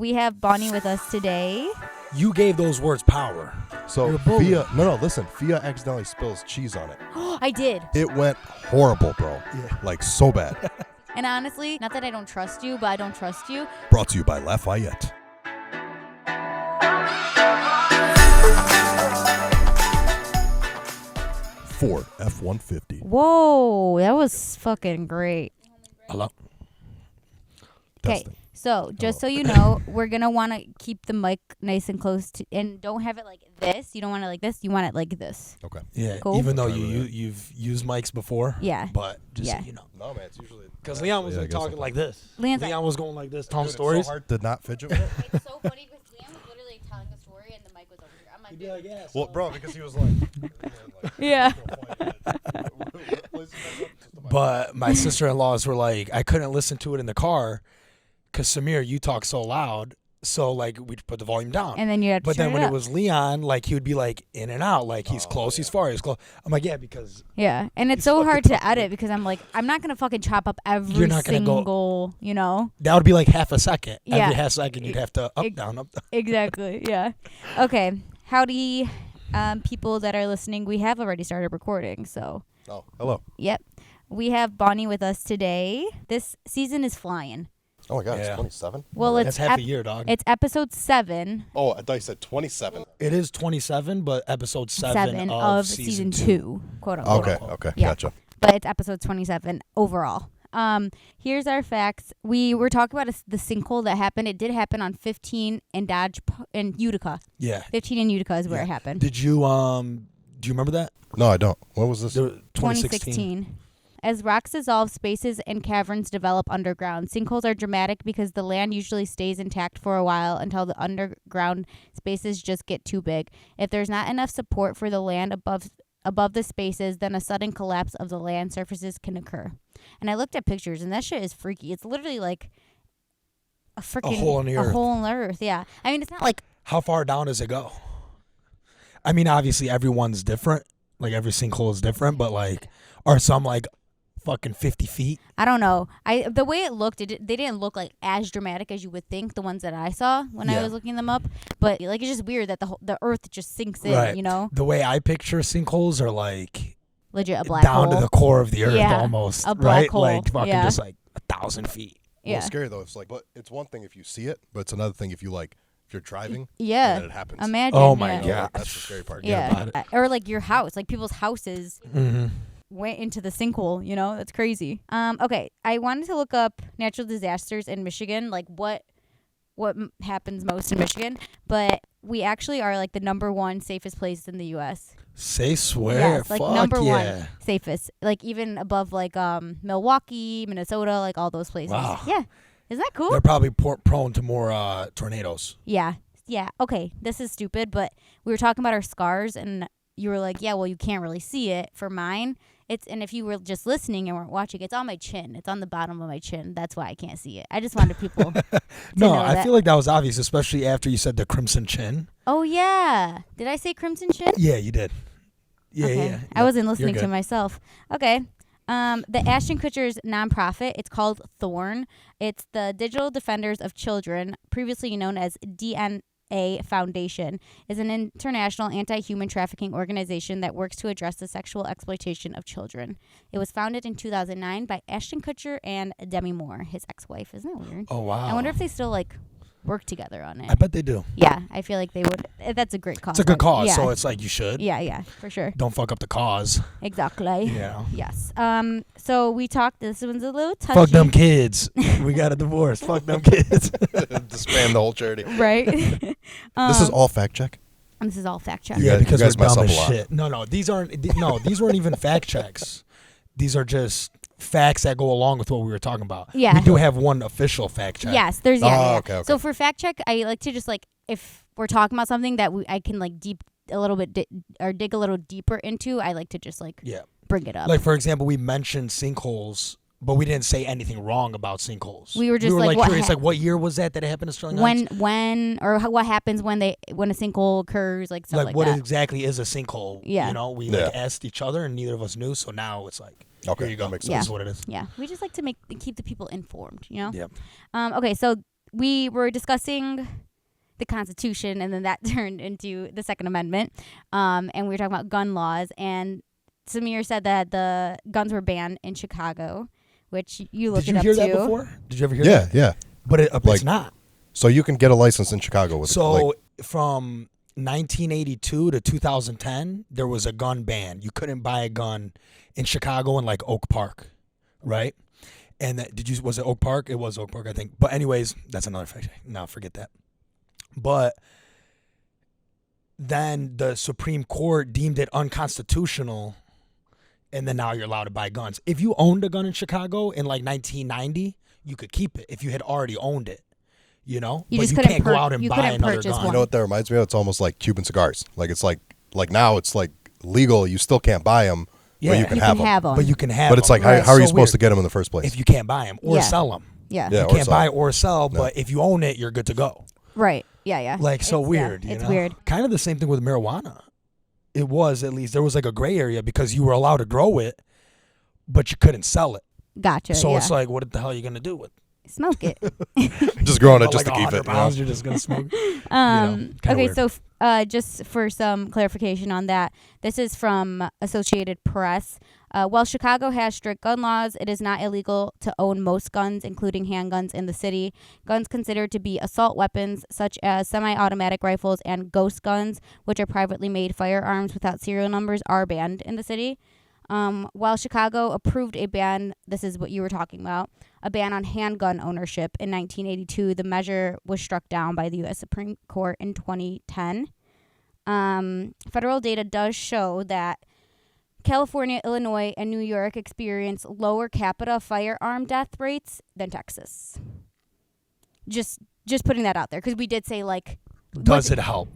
we have Bani with us today. You gave those words power. So Fia, listen. Fia accidentally spills cheese on it. I did. It went horrible, bro. Yeah. Like so bad. And honestly, not that I don't trust you, but I don't trust you. Brought to you by Lafayette. Ford F-150. Whoa, that was fucking great. Hello? Okay, Testing. so just so you know, we're going to want to keep the mic nice and close to, and don't have it like this. You don't want it like this. You want it like this. Okay. Yeah, Cool. even though you've used mics before. Yeah. But just Yeah. so you know. No, man, it's usually... Because Leon was Yeah, I guess talking so. like this. Leon's Leon was going like this, telling Dude, stories. It's so hard to not fidget with it. It's so funny because Liam was literally telling a story and the mic was over here. I'm like, He'd be like, yeah. Well, bro, because he was like... yeah. But my sister-in-laws were like, I couldn't listen to it in the car because, Samir, you talk so loud. So, like, we'd put the volume down. And then you had to But turn then when it it up. was Leon, like, he would be, like, in and out. Like, he's close, he's far, he's close. I'm like, yeah, because... Yeah, and it's so hard to edit because I'm like, I'm not going to fucking chop up every You're not gonna go- single, you know? That would be, like, half a second. Yeah. Every half second, you'd have to up, down, up, down. Exactly, yeah. Okay, howdy, people that are listening. We have already started recording, so... Oh, hello. Yep. We have Bani with us today. This season is flying. Oh, my God, Yeah. it's 27? Well, That's it's half a year, dog. It's episode 7. Oh, I thought you said 27. It is 27, but episode 7 of season 2, quote unquote. Okay, Yeah. gotcha. But it's episode 27 overall. Here's our facts. We were talking about the sinkhole that happened. It did happen on 15 in in Utica. Yeah. 15 in Utica is where it happened. Did you, do you remember that? No, I don't. What was this? 2016. As rocks dissolve, spaces and caverns develop underground. Sinkholes are dramatic because the land usually stays intact for a while until the underground spaces just get too big. If there's not enough support for the land above the spaces, then a sudden collapse of the land surfaces can occur. And I looked at pictures, and that shit is freaky. It's literally like a freaking hole in the earth. A hole in the earth, yeah. I mean, it's not like... How far down does it go? I mean, obviously, everyone's different. Like, every sinkhole is different, but, like, are some, like, fucking 50 feet? I don't know. The way it looked, they didn't look like as dramatic as you would think, the ones that I saw when I was looking them up. But like, it's just weird that the earth just sinks in, Right. you know? The way I picture sinkholes are, like, Legit a black down hole. to the core of the earth, Yeah, almost. a black right? hole, Like, fucking yeah. just, like, 1,000 feet. Well, Yeah. it's scary, though. It's like, but it's one thing if you see it, but it's another thing if you're driving Yeah. and then it happens. Imagine. Oh, my yeah. You know, God. like, that's the scary part. Yeah. about Or like your house, like people's houses Mm-hmm. went into the sinkhole, you know? That's crazy. Okay, I wanted to look up natural disasters in Michigan, like what happens most in Michigan, but we actually are like the #1 safest place in the US. Say swear. Yes, like Fuck number yeah. 1 safest. Like even above like Milwaukee, Minnesota, like all those places. Wow. Yeah. Isn't that cool? They're probably prone to more tornadoes. Yeah. Yeah. Okay. This is stupid, but we were talking about our scars and you were like, yeah, well, you can't really see it. For mine, and if you were just listening and weren't watching, it's on my chin. It's on the bottom of my chin. That's why I can't see it. I just wanted people to No, know I that. feel like that was obvious, especially after you said the crimson chin. Oh, yeah. Did I say crimson chin? Yeah, you did. Yeah, Okay. yeah. I wasn't You're listening to good. myself. Okay. The Ashton Kutcher's nonprofit, it's called Thorn. It's the Digital Defenders of Children, previously known as DNA Foundation, is an international anti-human trafficking organization that works to address the sexual exploitation of children. It was founded in 2009 by Ashton Kutcher and Demi Moore, his ex-wife. Isn't that weird? Oh, wow. I wonder if they still like work together on it. I bet they do. Yeah, I feel like they would. That's a great cause. It's a good cause, Yeah. so it's like you should. Yeah, for sure. Don't fuck up the cause. Exactly. Yeah. Yes. So we talked. This one's a little touchy. Fuck them kids. We got a divorce. Fuck them kids. To spam the whole charity. Right. This is all fact check. This is all fact check. You Yeah, guys- because you guys we're dumb mess as up a lot. shit. No, these aren't. No, these weren't even fact checks. These are just facts that go along with what we were talking about. Yeah. We do have one official fact check. Yes. There's Oh, yeah. okay. So for fact check, I like to just like if we're talking about something that I can like dig a little deeper into. I like to just like Yeah. bring it up. Like, for example, we mentioned sinkholes, but we didn't say anything wrong about sinkholes. We were just like, what curious, like, what year was that it happened in Sterling Heights? when or what happens when a sinkhole occurs, like stuff like what that. exactly is a sinkhole? Yeah. You know, we Yeah. asked each other and neither of us knew, so now it's like, Okay, here you go. that makes This sense. is what it is. Yeah, we just like to keep the people informed, you know. Yep. Okay, so we were discussing the Constitution, and then that turned into the Second Amendment. And we were talking about gun laws, and Samir said that the guns were banned in Chicago, which you looked it up too. Did you hear that before? Did you ever hear that? Yeah. But it's not. So you can get a license in Chicago with So from 1982 to 2010, there was a gun ban. You couldn't buy a gun in Chicago in like Oak Park, right? And was it Oak Park? It was Oak Park, I think. But anyways, that's another fact. No, forget that. But then the Supreme Court deemed it unconstitutional, and then now you're allowed to buy guns. If you owned a gun in Chicago in like 1990, you could keep it if you had already owned it. You know, You but just you couldn't can't go out and you buy couldn't another purchase gun. You know what that reminds me of? It's almost like Cuban cigars. Like it's like now it's like legal. You still can't buy them, Yeah, but you can You have can them. have them. But you can have. But it's like, them. how are you So supposed to weird. get them in the first place? If you can't buy them or Yeah. sell them? Yeah. Yeah. You or can't sell. buy or sell, No. but if you own it, you're good to go. Right. Yeah. Like so weird. It's you know? weird. Kind of the same thing with marijuana. It was, at least there was like a gray area because you were allowed to grow it, but you couldn't sell it. Gotcha. So yeah. it's like, what the hell are you gonna do with? Smoke it. Just growing it But just like to keep 100 it. You know? pounds, you're just gonna smoke. Um, kinda okay, weird. so just for some clarification on that, this is from Associated Press. While Chicago has strict gun laws, it is not illegal to own most guns, including handguns, in the city. Guns considered to be assault weapons, such as semi-automatic rifles and ghost guns, which are privately made firearms without serial numbers, are banned in the city. While Chicago approved a ban, this is what you were talking about, a ban on handgun ownership in 1982, the measure was struck down by the U.S. Supreme Court in 2010. Federal data does show that California, Illinois, and New York experience lower capita firearm death rates than Texas. Just putting that out there, because we did say, like... Does it help?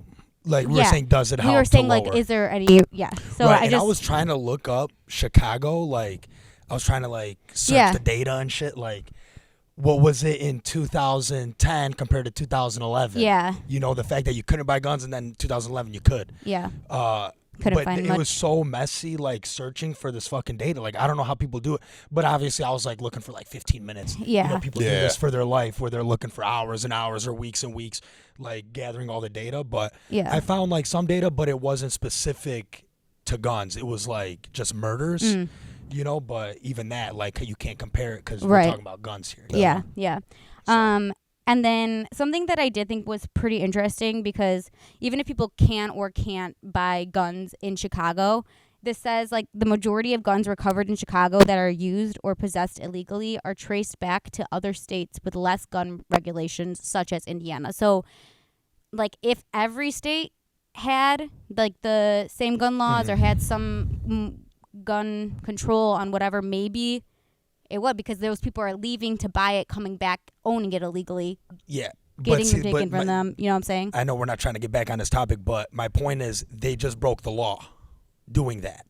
Like we were Yeah. saying, does it help? We were saying, to like, lower? is there any... Yeah. So right, I and just... I was trying to look up Chicago, like I was trying to like search Yeah. the data and shit, like what was it in 2010 compared to 2011? Yeah. You know, the fact that you couldn't buy guns and then 2011 you could. Yeah. But find it much. was so messy, like searching for this fucking data. Like I don't know how people do it, but obviously I was like looking for like 15 minutes. Yeah. You know, people do Yeah. this for their life, where they're looking for hours and hours or weeks and weeks, like gathering all the data. But Yeah. I found like some data, but it wasn't specific to guns. It was like just murders. You know, but even that, like, you can't compare it because Right. we're talking about guns here. Yeah. Yeah. And then something that I did think was pretty interesting, because even if people can or can't buy guns in Chicago, this says, like, the majority of guns recovered in Chicago that are used or possessed illegally are traced back to other states with less gun regulations, such as Indiana. So, like, if every state had, like, the same gun laws or had some gun control on whatever, maybe it would, because those people are leaving to buy it, coming back, owning it illegally, Yeah. getting them taken from them. You know what I'm saying? I know we're not trying to get back on this topic, but my point is they just broke the law doing that.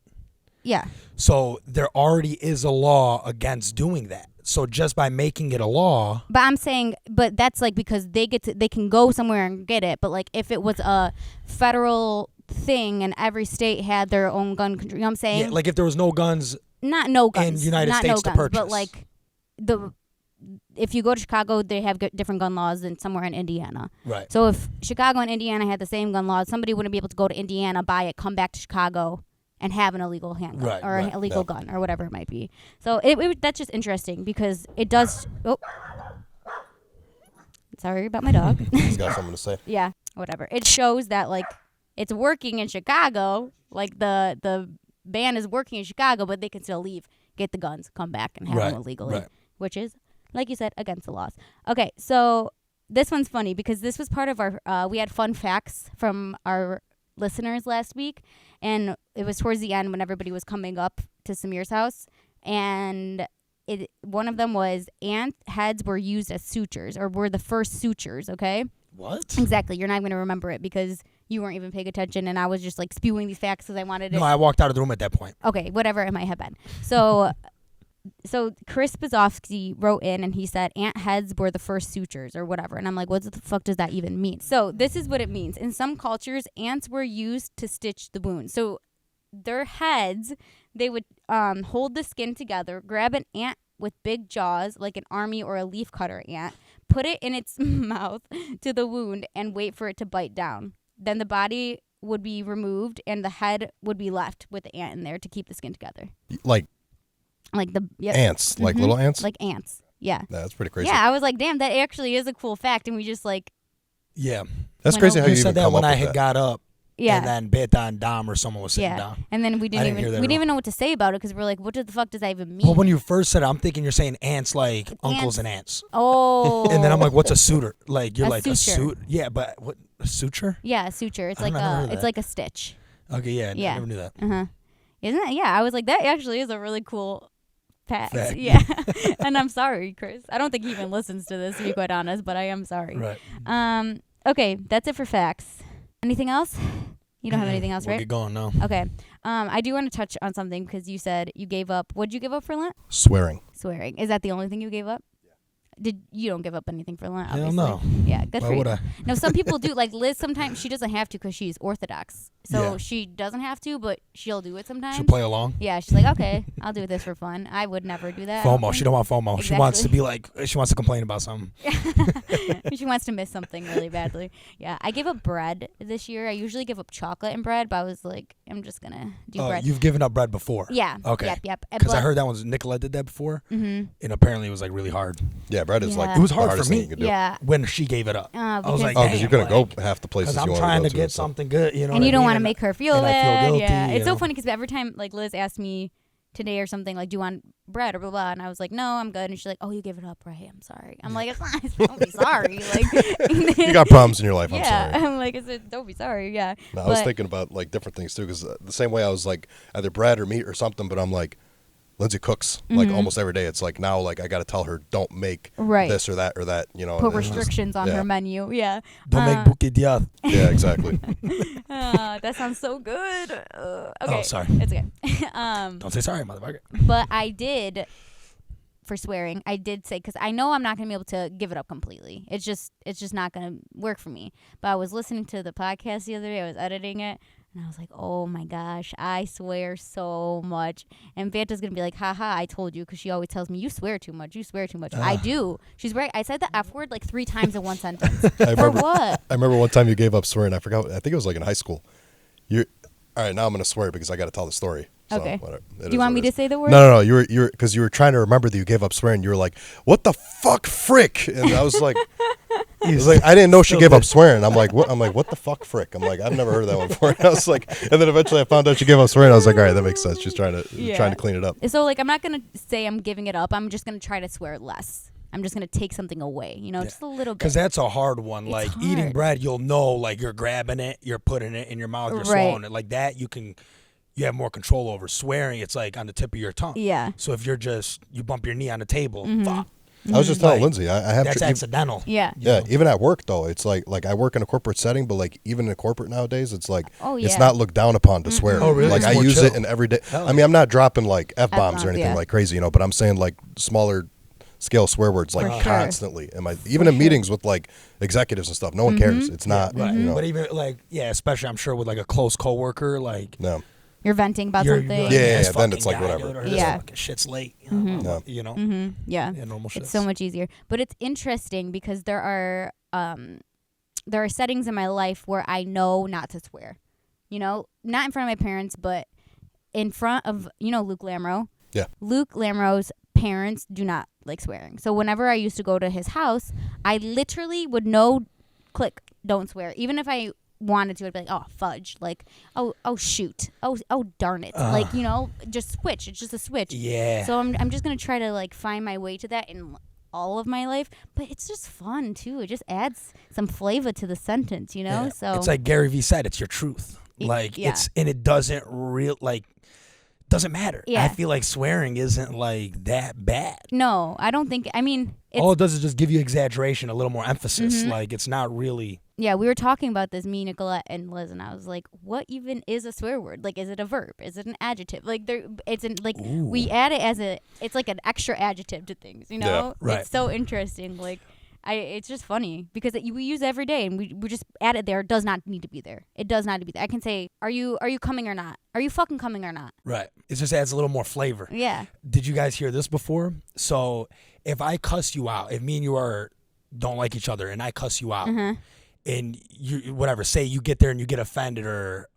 Yeah. So there already is a law against doing that. So just by making it a law, But I'm saying, but that's like because they can go somewhere and get it. But like if it was a federal thing and every state had their own gun control, you know what I'm saying? yeah, like if there was no guns, Not no guns. in United not States no to guns, purchase. But like if you go to Chicago, they have different gun laws than somewhere in Indiana. right? So if Chicago and Indiana had the same gun laws, somebody wouldn't be able to go to Indiana, buy it, come back to Chicago, and have an illegal handgun Right, or right, an illegal yeah. gun or whatever it might be. So that's just interesting because it does. Oh, sorry about my dog. He's got something to say. Yeah, whatever. It shows that like it's working in Chicago. Like the ban is working in Chicago, but they can still leave, get the guns, come back, and have them illegally, right. which is, like you said, against the laws. Okay, so this one's funny because this was part of our. We had fun facts from our listeners last week, and it was towards the end when everybody was coming up to Samir's house, and one of them was ant heads were used as sutures, or were the first sutures. Okay. What? Exactly. You're not going to remember it because you weren't even paying attention, and I was just like spewing these facts because I wanted it. No, I walked out of the room at that point. Okay, whatever it might have been. So, Chris Bazofsky wrote in and he said ant heads were the first sutures or whatever, and I'm like, what the fuck does that even mean? So this is what it means. In some cultures, ants were used to stitch the wound. So their heads, they would hold the skin together, grab an ant with big jaws like an army or a leaf cutter ant, put it in its mouth to the wound, and wait for it to bite down. Then the body would be removed, and the head would be left with the ant in there to keep the skin together. Like the ants, like little ants? Like ants. Yeah. That's pretty crazy. Yeah, I was like, damn, that actually is a cool fact, and we just like. Yeah. That's crazy how you said even that come when up I with had that. got up. Yeah. And then Beta and Dom or someone was sitting down. And then we didn't even know what to say about it because we're like, what the fuck does that even mean? Well, when you first said it, I'm thinking you're saying ants like uncles and aunts. Oh. And then I'm like, what's a suitor? Like you're A like a suture. suit. Yeah, but what, a suture? Yeah, a suture. It's I like never heard of it's that. like a stitch. Okay, yeah, Yeah. I never knew that. Isn't it? Yeah, I was like, that actually is a really cool fact. Fact. Yeah. And I'm sorry, Chris. I don't think he even listens to this, to be quite honest, but I am sorry. Right. Okay, that's it for facts. Anything else? You don't have anything else, We'll right? get going now. Okay. I do want to touch on something because you said you gave up. What'd you give up for Lent? Swearing. Swearing. Is that the only thing you gave up? You don't give up anything for Lent, Hell obviously. no. Yeah, good Why for you. would I? No, some people do. Like Liz, sometimes she doesn't have to because she's Orthodox. So Yeah. she doesn't have to, but she'll do it sometimes. She'll play along. Yeah, she's like, okay, I'll do this for fun. I would never do that. I FOMO. don't She don't want FOMO. She wants to Exactly. be like, she wants to complain about something. think. She wants to miss something really badly. Yeah, I gave up bread this year. I usually give up chocolate and bread, but I was like, I'm just going to do bread. You've given up bread before. Yeah. Okay. Yep. Because I But- heard that one, Nicolette did that before, Mhm. and apparently it was like really hard. Yeah, bread is like Yeah. It was the hard for hardest me. thing you can do. Yeah. When she gave it up. I was like, Oh, because you're damn, going to go half the places because you I'm want trying to to go get and stuff. something good, you know. And what you I don't mean? want to make her feel and I bad. feel guilty, yeah. you It's so know? funny because every time like Liz asked me today or something like, do you want bread or blah blah, and I was like, no, I'm good. And she's like, oh, you gave it up, right? I'm sorry. I'm like, it's not. Don't be sorry. Like You got problems in your life. I'm yeah. sorry. I'm like, don't be sorry. Yeah. No, I was But- thinking about like different things too, because the same way I was like either bread or meat or something, but I'm like, Lindsay cooks like almost every day. It's like now like I got to tell her don't make Right. this or that, you know. Put and it's just- restrictions on yeah. her menu. Yeah. Don't make bouquet d'oeuvre. Yeah, exactly. That sounds so good. Okay. Oh, sorry. It's okay. Don't say sorry, motherfucker. But I did, for swearing, I did say, because I know I'm not going to be able to give it up completely. It's just not going to work for me. But I was listening to the podcast the other day. I was editing it. And I was like, oh, my gosh, I swear so much. And Vanta's going to be like, haha, I told you, because she always tells me, you swear too much. You swear too much. I do. She's right. I said the F word like 3 times in one sentence. I For remember, what? I remember one time you gave up swearing. I forgot. I think it was like in high school. All right, now I'm going to swear because I got to tell the story. So Okay. whatever. Do you want me to say the word? No. You were because you were trying to remember that you gave up swearing. You were like, "What the fuck, frick?" And I was like, I didn't know she gave up swearing. I'm like, what? I'm like, what the fuck, frick? I'm like, I've never heard of that one before. And I was like, and then eventually I found out she gave up swearing. I was like, all right, that makes sense. She's trying to clean it up. So, like, I'm not going to say I'm giving it up. I'm just going to try to swear less. I'm just going to take something away, just a little bit. Because that's a hard one. It's Like hard. eating bread, you'll know, like you're grabbing it, you're putting it in your mouth, you're Right. swallowing it. Like that, you have more control over. Swearing, it's like on the tip of your tongue. Yeah. So if you bump your knee on the table, fuck, I was just telling Like, Lindsay, I have that's to. accidental. Yeah. Yeah, even at work though, it's like I work in a corporate setting, but like even in corporate nowadays, it's like Oh, it's yeah. not looked down upon to swear. Oh, really? Like It's I more use chill. it in everyday. Hell I mean, I'm not dropping like F-bombs or F-bombs, anything yeah. like crazy, but I'm saying like smaller scale swear words like For sure. constantly. Even in meetings with like executives and stuff, no one cares. It's not. Right. You know, But even like, especially I'm sure with like a close coworker, like no. You're venting about you're something. like, Yeah, this then fucking it's like guy, whatever. dude, or this Yeah. fucking shit's late. Yeah. You know? Yeah. Yeah, normal shit. It's so much easier. But it's interesting because there are settings in my life where I know not to swear. Not in front of my parents, but in front of, Luke Lamro. Yeah. Luke Lamro's parents do not like swearing. So whenever I used to go to his house, I literally would click, don't swear. Even if I wanted to, I'd be like, oh, fudge. Like, oh shoot. Oh, darn it. Like, just switch. It's just a switch. Yeah. So I'm just going to try to like find my way to that in all of my life, but it's just fun too. It just adds some flavor to the sentence, Yeah. So it's like Gary Vee said, it's your truth. Like yeah. it doesn't doesn't matter. Yeah. I feel like swearing isn't like that bad. no, I don't think. I mean, All it does is just give you exaggeration, a little more emphasis. Like it's not really. yeah, we were talking about this, me, Nicolette, and Liz, and I was like, what even is a swear word? Like, is it a verb? Is it an adjective? Like, we add it it's like an extra adjective to things, Yeah, right. It's so interesting. Like, it's just funny because we use it every day, and we just add it there. It does not need to be there. It does not need to be there. I can say, are you coming or not? Are you fucking coming or not? Right. It just adds a little more flavor. Yeah. Did you guys hear this before? So if I cuss you out, if me and you are don't like each other and I cuss you out, Uh-huh. and you whatever, say you get there and you get offended or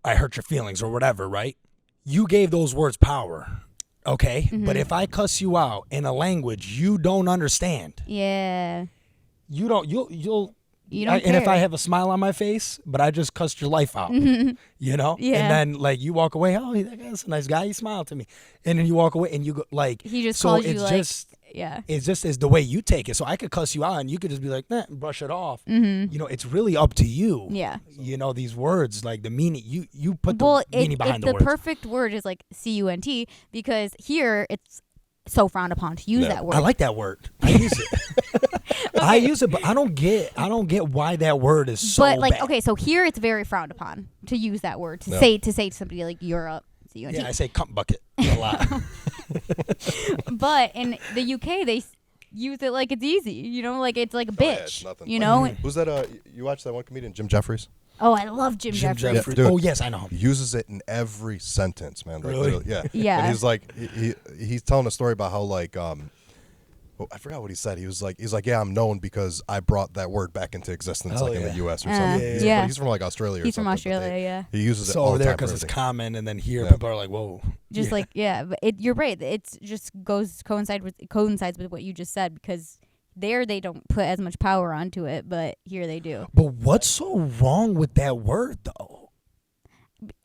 I hurt your feelings or whatever, right? You gave those words power, okay? But if I cuss you out in a language you don't understand, Yeah. you don't and if care. I have a smile on my face, but I just cussed your life out, you know? Yeah. And then like you walk away, oh, that guy's a nice guy, he smiled to me. And then you walk away and you go like, He just so calls it's you like, just yeah. it's just is the way you take it. So I could cuss you out and you could just be like, nah, brush it off. You know, it's really up to you. Yeah. You know, these words, like the meaning, you put Well, the meaning behind the the words. perfect word is like CUNT, because here it's so frowned upon to use that word. I like that word. I use it. I use it, but I don't get why that word is so but like, bad. okay, so here it's very frowned upon to use that word to say to somebody like you're up. CUNT. Yeah, I say cunt bucket a lot. But in the UK they use it like it's easy, you know, like it's like a Oh, yeah, bitch, it's nothing. you Like, know. Who's that? You watch that one comedian, Jim Jeffries? Oh, I love Jim Jeffries. Jeffries. dude. Oh yes, I know him. He uses it in every sentence, man. Like, Really? literally, yeah. Yeah. And he's like, he's telling a story about how like, I forgot what he said. He's like, yeah, I'm known because I brought that word back into existence, Oh, like in yeah. the U.S. or Yeah. something. Yeah. But he's from like Australia. He's or from something, but Australia, yeah. He uses it So all over the there time for because it's everything. common, and then here Yeah. people are like, whoa. Just like, yeah, but you're right. It's just coincides with what you just said, because there they don't put as much power onto it, but here they do. But what's so wrong with that word though?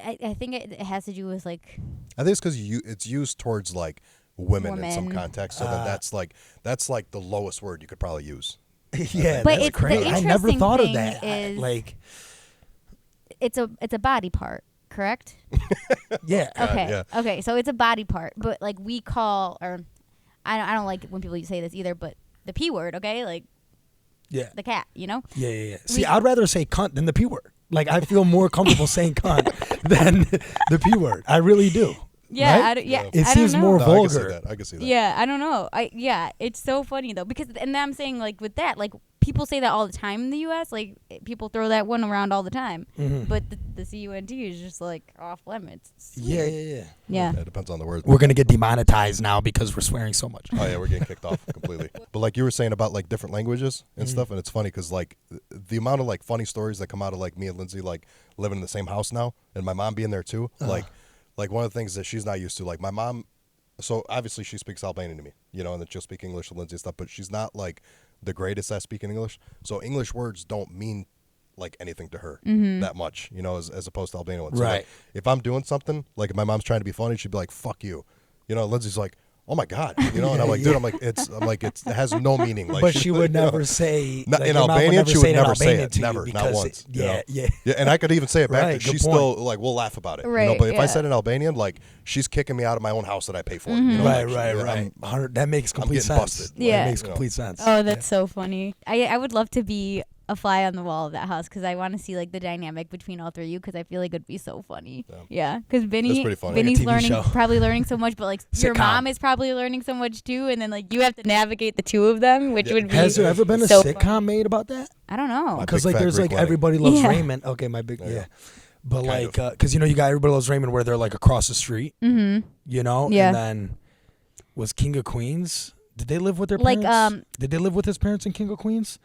I think it has to do with like, I think it's because it's used towards like women in some Women. context. So then that's like the lowest word you could probably use. Yeah, But that's it's- the crazy. I never interesting thought of thing that. is- Like, it's a body part, correct? yeah. Okay. yeah. Okay. So it's a body part, but like we call, or I don't like when people say this either, but the P word, okay? Like Yeah. the cat, you know? Yeah. See, I'd rather say cunt than the P word. Like, I feel more comfortable saying cunt than the P word. I really do. Yeah. Right? It I seems don't know. more No, I can see vulgar. that. I can see that. Yeah, I don't know. It's so funny though, because and then I'm saying like with that, like people say that all the time in the U.S. Like people throw that one around all the time, but the CUNT is just like off limits. It's Yeah. weird. Yeah, Yeah. it depends on the word. We're going to get demonetized now because we're swearing so much. Oh yeah, we're getting kicked off completely. But like you were saying about like different languages and stuff, and it's funny because like the amount of like funny stories that come out of like me and Lindsay like living in the same house now, and my mom being there too. Like one of the things that she's not used to, like my mom. So obviously she speaks Albanian to me, you know, and then she'll speak English to Lindsay and stuff. But she's not like the greatest at speaking English. So English words don't mean like anything to her that much, you know, as opposed to Albanian ones. So, Right. like, if I'm doing something, like if my mom's trying to be funny, she'd be like, "Fuck you," you know. Lindsay's like, "Oh my god," you know, and I'm like, "Dude, it has no meaning." Like, But she would you know, never say Not- like, in your mom Albanian, she would it in never say Albanian it. to you Never, not because once. you know? Yeah. Yeah, and I could even say it back. Right, to good she's point. still like, we'll laugh about it. you know? Right, But if I yeah. said in Albanian, like, she's kicking me out of my own house that I pay for. You know? Right, like, right. That makes complete getting sense. busted. Yeah. That makes You know. complete sense. Oh, that's so funny. I would love to be a fly on the wall of that house, because I want to see like the dynamic between all three of you, because I feel like it'd be so funny. Yeah, because That's pretty funny. Vinny's Like a TV show. probably learning so much, but like your Sitcom. mom is probably learning so much too, and then like you have to navigate the two of them, which would be. Has there ever been a so sitcom funny. made about that? I don't know. Because Big like Fat there's Greek like Wedding. Everybody Loves Yeah. Raymond. Okay, my big Yeah. But Kind like of. because you know you got Everybody Loves Raymond where they're like across the street. Mm-hmm. You know. Yeah. And then was King of Queens? Did they live with their Like, parents? Did they live with his parents in King of Queens?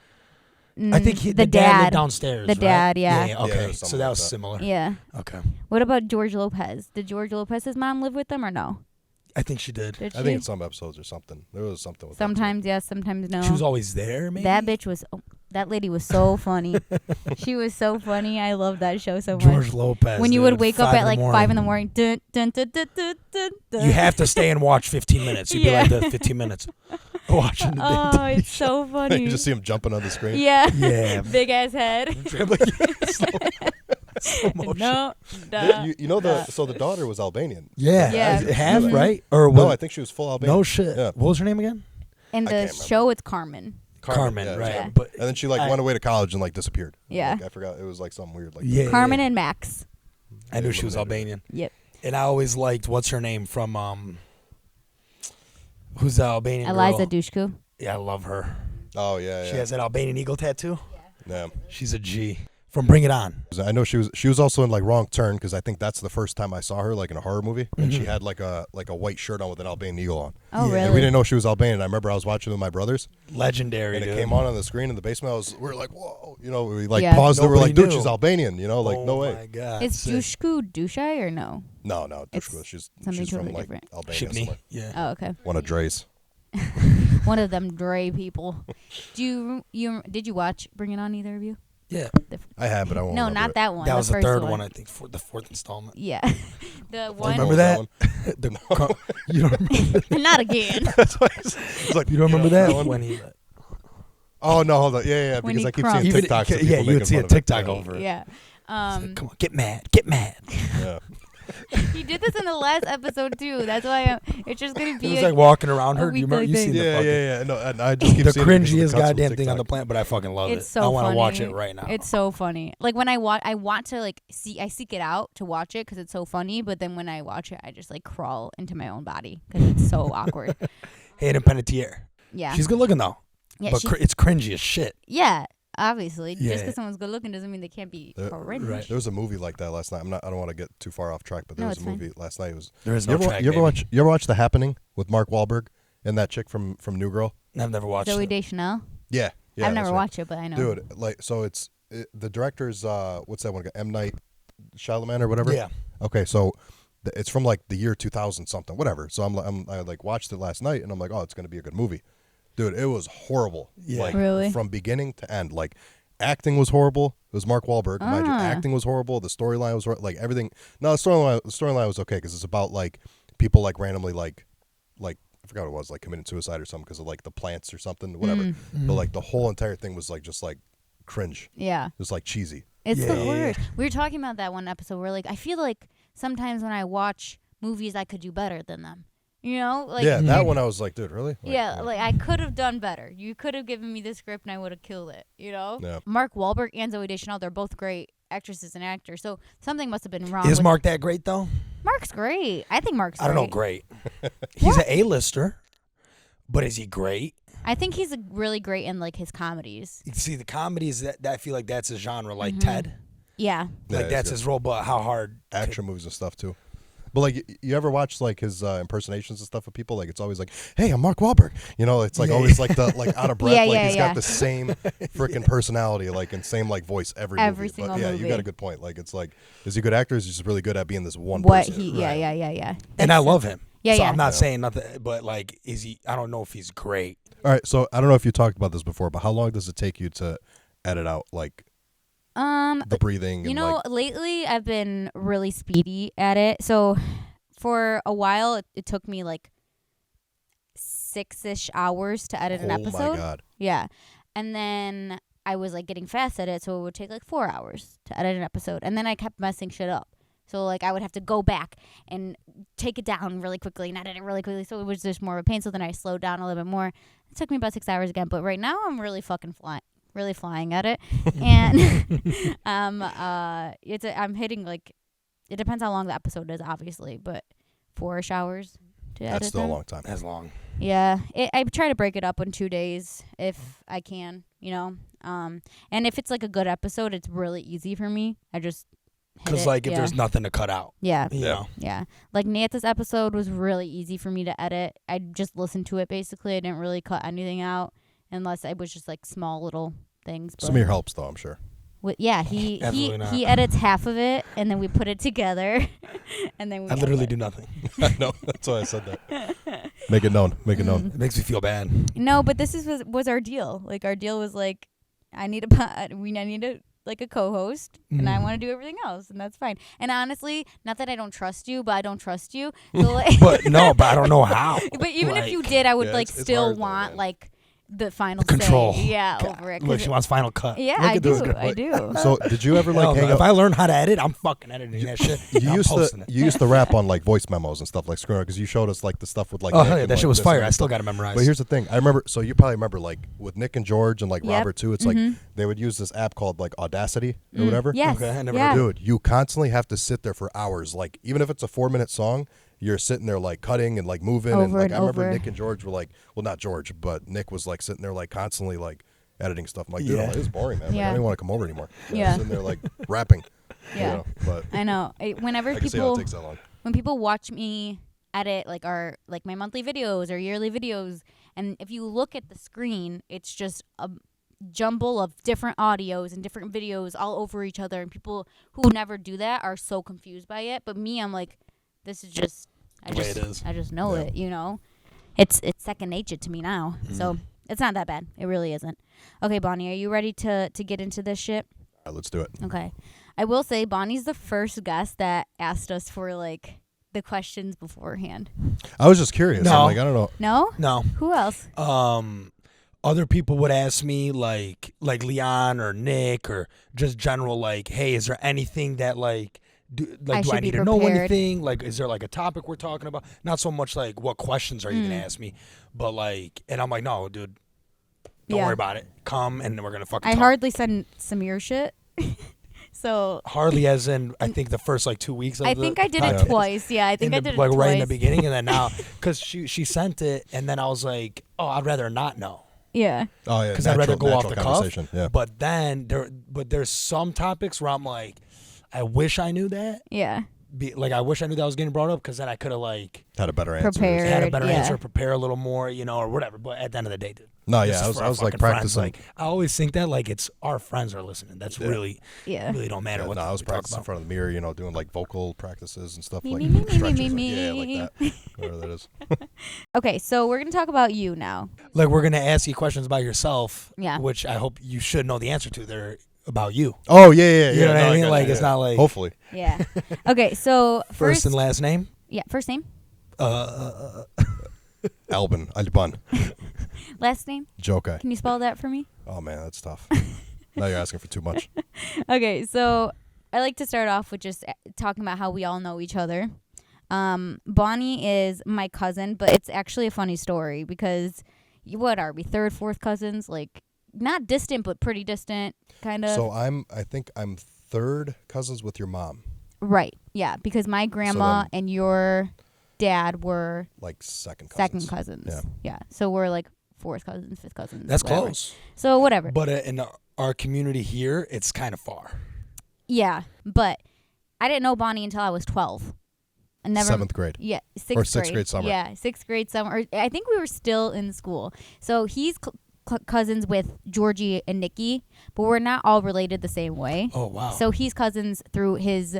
I think the the dad dad lived downstairs. The right? dad, yeah. Yeah, Okay, something so that like was that. similar. Yeah. Okay, What about George Lopez? Did George Lopez's mom live with them or no? I think she did. Did she? I think in some episodes or something. There was something with that, too. Sometimes yes, sometimes no. She was always there. Maybe That bitch was. That lady was so funny. She was so funny. I love that show so much. George Lopez. When you dude, would wake up 5 at like 5 in the morning. Dun, dun, dun, dun, dun, dun, dun. You have to stay and watch 15 minutes. You'd Yeah. be like the 15 minutes watching the Oh, it's so funny. You just see him jumping on the screen. Yeah. Yeah. Big ass head. Slow motion. No. Yeah, you know so the daughter was Albanian. Yeah, Yeah. half Mhm. right? Or No, what? I think she was full Albanian. No shit. Yeah. What was her name again? In I the can't remember. show, it's Carmen. Carmen, yeah, right? Yeah. But And then she like I- went away to college and like disappeared. Yeah. Like, I forgot. It was like something weird like Yeah. that. Carmen and Max. I knew she was Albanian, Yep. and I always liked what's her name from who's the Albanian Eliza girl? Dushku. Yeah, I love her. Oh yeah, yeah. She has that Albanian eagle tattoo. Yeah. She's a G. from Bring It On. I know she was also in like Wrong Turn because I think that's the first time I saw her like in a horror movie, and she had like a white shirt on with an Albanian eagle on. Oh, Yeah. really? And we didn't know she was Albanian. I remember I was watching with my brothers, Legendary, and dude. it came on the screen in the basement. We were like, whoa, you know, we like Yeah. paused it. We were Nobody like, dude, knew. she's Albanian, you know, like Oh no way. my God. It's sick. Dushku Dushai or no? No, It's she's something from totally like different. Albania. Shipney. somewhere. Yeah. Oh, okay. One of Dre's. One of them Dre people. Did you watch Bring It On, either of you? Yeah. I have, but I won't. No, remember not it. that one. That was the first third one, I think, for the fourth installment. Yeah. The one. Remember What that? You don't remember? Not again. That's why it's like You don't remember know, that one? when he? Oh no, hold on. Yeah, When because he I keep crumbs. seeing Even- TikToks. of yeah, people you would making see a fun of it. TikTok over it. Yeah. He's like, come on, get mad, get mad. Yeah. He did this in the last episode too. That's why it's just gonna He be. was like walking around her. a Do you remember? You weekly seen thing. the fucking, Yeah. No, and I just keep the seeing it because of cringiest cuts from goddamn thing on TikTok. the planet, but I fucking love It's it. so I want to watch funny. it right now. It's so funny. Like when I want to like I seek it out to watch it because it's so funny. But then when I watch it, I just like crawl into my own body because it's so awkward. Hayden Panettiere. Yeah. She's good looking though, Yeah. but it's cringy as shit. Yeah. Obviously, Yeah. just because someone's good looking doesn't mean they can't be cringe. right. There was a movie like that last night. I don't want to get too far off track, but there No, was a it's fine. movie last night. It was. There is You no ever, track. you ever baby. watch? You ever watch The Happening with Mark Wahlberg and that chick from New Girl? I've never watched Zoe it. Deschanel. Yeah. I've never that's right. watched it, but I know. Dude, like, so the director's what's that one? M. Night Shyamalan or whatever. Yeah. Okay, so it's from like the year 2000 something, whatever. So I like watched it last night, and I'm like, oh, it's gonna be a good movie, dude. It was horrible. Yeah. Like, Really? from beginning to end. Like, acting was horrible. It was Mark Wahlberg. Mind you, Ah. acting was horrible. The storyline was like everything. No, the storyline was okay because it's about like people like randomly like I forgot what it was, like committing suicide or something because of like the plants or something, whatever. Mm-hmm. But like the whole entire thing was like just like cringe. Yeah. Just like cheesy. It's Yeah, the yeah, worst. We were talking about that one episode where like I feel like sometimes when I watch movies I could do better than them. You know? Like Yeah, that one I was like, dude, really? Like, yeah, like I could have done better. You could have given me the script and I would have killed it, you know? Yeah. Mark Wahlberg and Zoe Deschanel, they're both great actresses and actors. So something must have been wrong. Is with Mark that great though? Mark's great. I think Mark's I don't know. great. He's an A-lister, but is he great? I think he's really great in like his comedies. You see, the comedies that I feel like that's a genre, like Mm-hmm. Ted. Yeah. Yeah, Like it's that's good. his role, but how hard? action movies and stuff too. But like, you ever watch like his impersonations and stuff of people? Like, it's always like, "Hey, I'm Mark Wahlberg." You know, it's like Yeah, always like the like out of breath. Yeah, like yeah, he's yeah. got the same freaking personality, like and same like voice every Every movie. single But yeah, movie. you got a good point. Like, it's like, is he a good actor? Or is he just really good at being this one What person? he yeah. And I That's- love him. Yeah, so yeah. I'm not Yeah. saying nothing, but like, is he? I don't know if he's great. All right, so I don't know if you talked about this before, but how long does it take you to edit out like the breathing? You and, know, like, lately I've been really speedy at it. So for a while, it took me like 6-ish hours to edit an oh episode. my god, Yeah. And then I was like getting fast at it, so it would take like 4 hours to edit an episode. And then I kept messing shit up. So like I would have to go back and take it down really quickly and edit it really quickly. So it was just more of a pain. So then I slowed down a little bit more. It took me about 6 hours again. But right now I'm really fucking flying at it. And I'm hitting like, it depends how long the episode is, obviously, but 4-ish hours to edit that's still a them. long time. That's long. Yeah, I try to break it up in 2 days if I can, you know. And if it's like a good episode, it's really easy for me. I just hit Because it. like, if Yeah. there's nothing to cut out, yeah, you know. yeah. Like Nanta's episode was really easy for me to edit. I just listened to it basically. I didn't really cut anything out unless it was just like small little things. Some of your helps though, I'm sure. Yeah, he Absolutely not. he edits half of it and then we put it together, and then we. I literally edit. do nothing. I know. That's why I said that. Make it known. Make it known. It makes me feel bad. No, but this was our deal. Like our deal was like, I need a co-host, and I want to do everything else, and that's fine. And honestly, not that I don't trust you, but I don't trust you. So like, But no, but I don't know how. but even if Like, you did, I would Yeah, like it's still hard though, want man. like the final control. say. Yeah, God, over it. Look, 'cause she wants final cut. yeah, Look I at this do. girl. I do. So did you ever like Hell no. hang If up? I learn how to edit, I'm fucking editing that shit. You I'm used to posting it. you used to rap on like voice memos and stuff like screwing because you showed us like the stuff with like. Oh Nick hell yeah, and, that like, shit was this fire. and I that still stuff. got to memorize. But here's the thing. I remember. So you probably remember like with Nick and George and like Yep. Robert too. It's like they would use this app called like Audacity or whatever. Yes. Okay, I never yeah. heard Dude, you constantly have to sit there for hours. Like even if it's a 4-minute song, you're sitting there like cutting and like moving. and Over like and I remember over. Nick and George were like, well, not George, but Nick was like sitting there like constantly like editing stuff. I'm like, dude, Yeah. it was boring, man. Like, Yeah. I don't even want to come over anymore. Yeah. I'm sitting there like rapping. Yeah. You know, but I know. Whenever I can see how it takes that long. when people watch me edit like my monthly videos or yearly videos, and if you look at the screen, it's just a jumble of different audios and different videos all over each other, and people who never do that are so confused by it. But me, I'm like, this is just The way it is. I just know Yeah. it, you know. It's second nature to me now. So it's not that bad. It really isn't. Okay, Bonnie, are you ready to get into this shit? All right, let's do it. Okay. I will say Bonnie's the first guest that asked us for like the questions beforehand. I was just curious. No. I'm like, I don't know. No? No. Who else? Other people would ask me like Leon or Nick or just general like, hey, is there anything that do I should need be to know prepared. anything? Like, is there like a topic we're talking about? Not so much like what questions are you gonna ask me, but like, and I'm like, no, dude, don't Yeah. worry about it. Come and we're gonna fucking I talk. hardly send Samir shit. So Hardly as in I think the first like 2 weeks of I the think I did it podcast. twice. Yeah, I think I did it like twice. right in the beginning, and then now because she sent it, and then I was like, oh, I'd rather not know. Yeah. Oh yeah, Because I'd rather go off the cuff. conversation. Yeah. But then there's some topics where I'm like, I wish I knew that. Yeah. I wish I knew that was getting brought up because then I could have Had a better answer. Prepared. had a better yeah. answer, prepare a little more, or whatever. But at the end of the day, dude. No, this yeah, is for I our was like fucking friends. practicing. Like I always think that like it's our friends are listening. That's really Yeah. really don't matter Yeah, what no, I was we talk practicing in about. front of the mirror, doing like vocal practices and stuff Me, like me, me, me, stretches me, and- me, yeah, me. like that. Whatever that is. Okay, so we're gonna talk about you now. Like we're gonna ask you questions about yourself, Yeah. which I hope you should know the answer to. They're about you. Oh yeah. You know what no, I mean? got Like you, it's yeah. not like Hopefully. Yeah. Okay, so first and last name. Yeah, first name, Albin, Alban, last name. Jokai. Can you spell that for me? Oh man, that's tough. Now you're asking for too much. Okay, so I like to start off with just talking about how we all know each other. Bonnie is my cousin, but it's actually a funny story because what are we, third, fourth cousins? Like not distant, but pretty distant, kind of. So I think I'm third cousins with your mom. Right. Yeah, because my grandma then- and your dad were Like second cousins. second cousins. Yeah. Yeah. So we're like fourth cousins, fifth cousins. That's whatever. close. So whatever. But in our community here, it's kind of far. Yeah, but I didn't know Bonnie until I was 12. I never. 7th grade. Yeah, Or sixth grade summer. Yeah, sixth grade summer. Or I think we were still in school. So he's cousins with Georgie and Nikki, but we're not all related the same way. Oh wow. So he's cousins through his.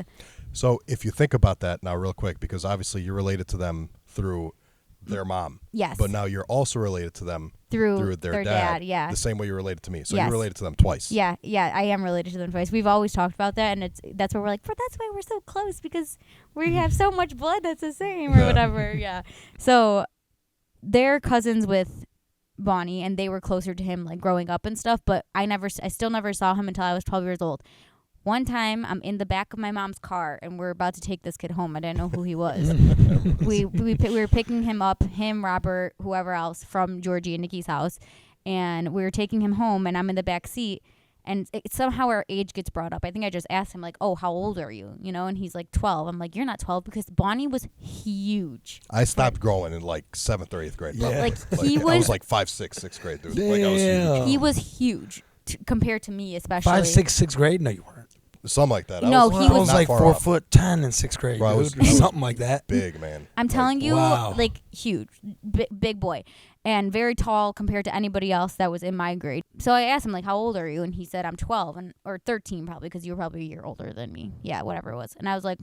So if you think about that now real quick, because obviously you're related to them through their mom. Yes. But now you're also related to them Through their their dad. dad, yeah. The same way you're related to me. So Yes. you're related to them twice. Yeah, I am related to them twice. We've always talked about that, and that's where we're like, but that's why we're so close because we have so much blood that's the same or Yeah. whatever. Yeah. So they're cousins with Bonnie, and they were closer to him like growing up and stuff. But I still never saw him until I was 12 years old. One time, I'm in the back of my mom's car, and we're about to take this kid home. I didn't know who he was. we were picking him up, him, Robert, whoever else, from Georgie and Nikki's house, and we were taking him home, and I'm in the back seat, and somehow our age gets brought up. I think I just asked him, like, oh, how old are you? And he's like 12. I'm like, you're not 12 because Bonnie was huge. I stopped growing in like 7th or 8th grade. Yeah. probably. Like, he I was was like 5'6", 6th grade, dude. Like I was Damn. huge. he was huge compared to me, especially. 5, 6, 6th grade? No, you weren't. Something like that. No, I he I was was not like far 4'10" in 6th grade, Bro, I dude. was- I was Something like that. big, man. I'm telling you, wow. like huge, big boy, and very tall compared to anybody else that was in my grade. So I asked him, like, how old are you? And he said, I'm 12 or 13 probably, because you were probably a year older than me. Yeah, whatever it was. And I was like,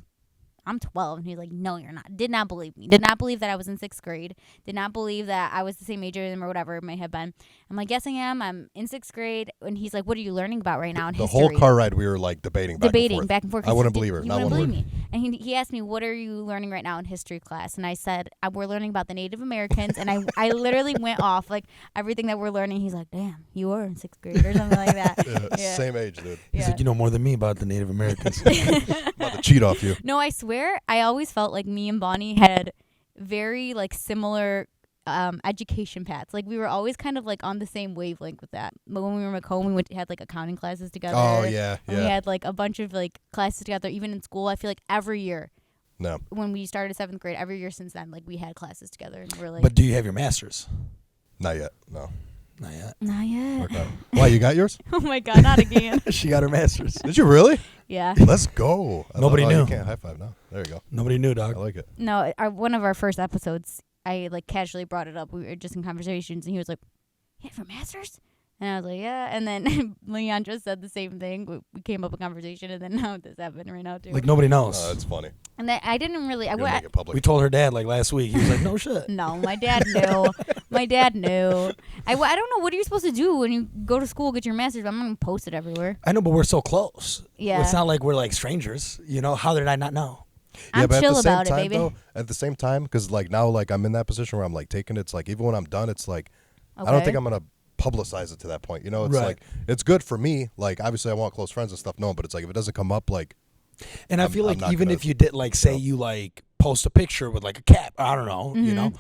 I'm 12. And he's like, no, you're not. Did not believe me. Did not believe that I was in 6th grade. Did not believe that I was the same age as him or whatever it may have been. I'm like, yes, I am. I'm in 6th grade. And he's like, what are you learning about right now in The history? whole car ride, we were like debating back Back and forth. I 'cause wouldn't he believe her. He Not wouldn't one believe word. me. And he asked me, what are you learning right now in history class? And I said, we're learning about the Native Americans. And I literally went off, like, everything that we're learning. He's like, damn, you were in 6th grade or something like that. Yeah. Same age, dude. He's Yeah. like, you know more than me about the Native Americans. About to cheat off you. No, I swear, I always felt like me and Bonnie had very, like, similar education paths. Like, we were always kind of, like, on the same wavelength with that. But when we were in Macomb, we had, like, accounting classes together. Oh, yeah, And we yeah. had, like, a bunch of, like, classes together. Even in school, I feel like every year. No. When we started 7th grade, every year since then, like, we had classes together. And we're like, But do you have your master's? Not yet. No. Not yet. Not yet. Work on it. Why, you got yours? Oh my God, not again. She got her master's. Did you really? Yeah. Let's go. Nobody knew. You can't high five now. There you go. Nobody knew, I dog. like it. No, one of our first episodes, I like casually brought it up. We were just in conversations, and he was like, "You have a master's?" And I was like, "Yeah." And then Leon just said the same thing. We came up with a conversation, and then now this happened right now too. Like nobody knows. Oh, that's funny. And then I didn't really. You're gonna make it public. We told her dad like last week. He was like, "No shit." No, my dad knew. My dad knew. I don't know. What are you supposed to do when you go to school, get your master's? I'm going to post it everywhere. I know, but we're so close. Yeah. It's not like we're like strangers. You know, how did I not know? I'm but chill at the same about it, time, baby. though, at the same time, because like now, like I'm in that position where I'm like taking it. It's like even when I'm done, it's like I don't think I'm gonna publicize it to that point. You know, it's Right. like it's good for me. Like obviously, I want close friends and stuff. No, but it's like if it doesn't come up, like And I feel I'm like not even gonna- if you did like say you like post a picture with like a cat, I don't know, you know,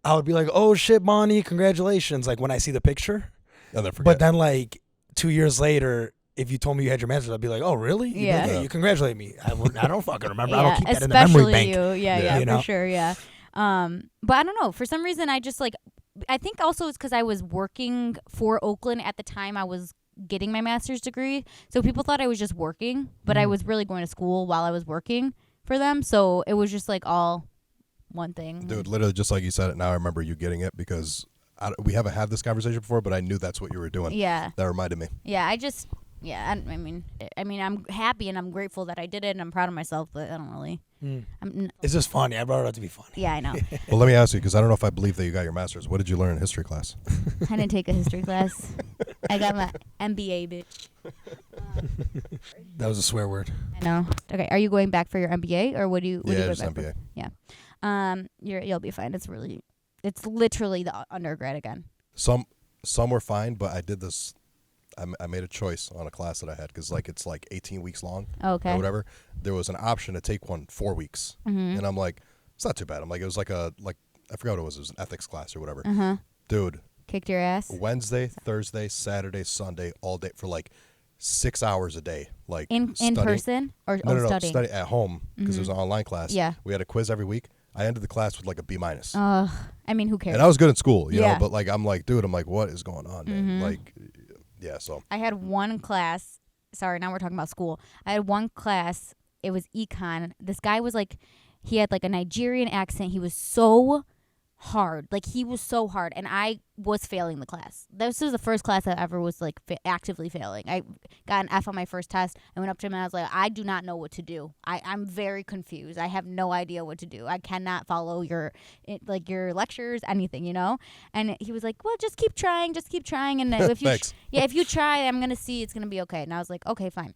I would be like, "Oh shit, Bani, congratulations!" Like when I see the picture. and then forget. But then like 2 years later, if you told me you had your master's, I'd be like, "Oh really?" You'd be Yeah. like, "Hey, you congratulate me." I don't fucking remember. Yeah, I don't keep that in the especially memory bank. you. Yeah, Yeah. yeah, You know? for sure. Yeah. But I don't know. For some reason, I just like. I think also it's because I was working for Oakland at the time I was getting my master's degree, so people thought I was just working, but I was really going to school while I was working for them. So it was just like all one thing. Dude, literally just like you said it. Now I remember you getting it because we haven't had this conversation before, but I knew that's what you were doing. Yeah. That reminded me. Yeah. I mean, I'm happy and I'm grateful that I did it and I'm proud of myself, but I don't really. It's just funny. I brought it up to be funny. Yeah, I know. Well, let me ask you because I don't know if I believe that you got your master's. What did you learn in history class? I didn't take a history class. I got my MBA, bitch. That was a swear word. I know. Okay, are you going back for your MBA or what do you? What are you Yeah, going just back MBA. For? Yeah. You'll be fine. It's literally the undergrad again. Some were fine, but I did this. I made a choice on a class that I had because like it's like 18 weeks long Okay. or whatever. There was an option to take one 4 weeks, and I'm like, it's not too bad. I'm like, it was like I forgot what it was. It was an ethics class or whatever. Dude, Kicked your ass. Wednesday, Thursday, Saturday, Sunday, all day for like 6 hours a day. Like In studying. person or No, studying? study at home because it was an online class. Yeah. We had a quiz every week. I ended the class with like a B-. I mean, who cares? And I was good in school, you Yeah. know, but like I'm like, dude, I'm like, what is going on, man? Like, yeah, so I had one class. Sorry, now we're talking about school. I had one class. It was econ. This guy was like, he had like a Nigerian accent. He was so hard. Like he was so hard, and I was failing the class. This was the first class I ever was like actively failing. I got an F on my first test. I went up to him and I was like, I do not know what to do. I'm very confused. I have no idea what to do. I cannot follow your lectures, anything, you know. And he was like, well, just keep trying, and if you Thanks. if you try, I'm gonna see it's gonna be okay. And I was like, okay, fine.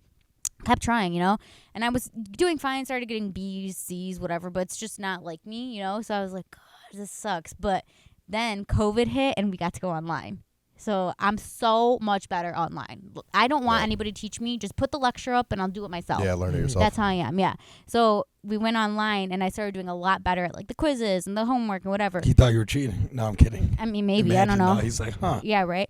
Kept trying, you know, and I was doing fine. Started getting B's, C's, whatever, but it's just not like me, you know. So I was like, God, this sucks. But then COVID hit and we got to go online. So I'm so much better online. I don't want anybody to teach me. Just put the lecture up and I'll do it myself. yeah, learn it yourself. That's how I am. Yeah. So we went online and I started doing a lot better at like the quizzes and the homework and whatever. He thought you were cheating. No, I'm kidding. I mean, maybe. Imagine, I don't know. no, he's like, huh. Yeah, right.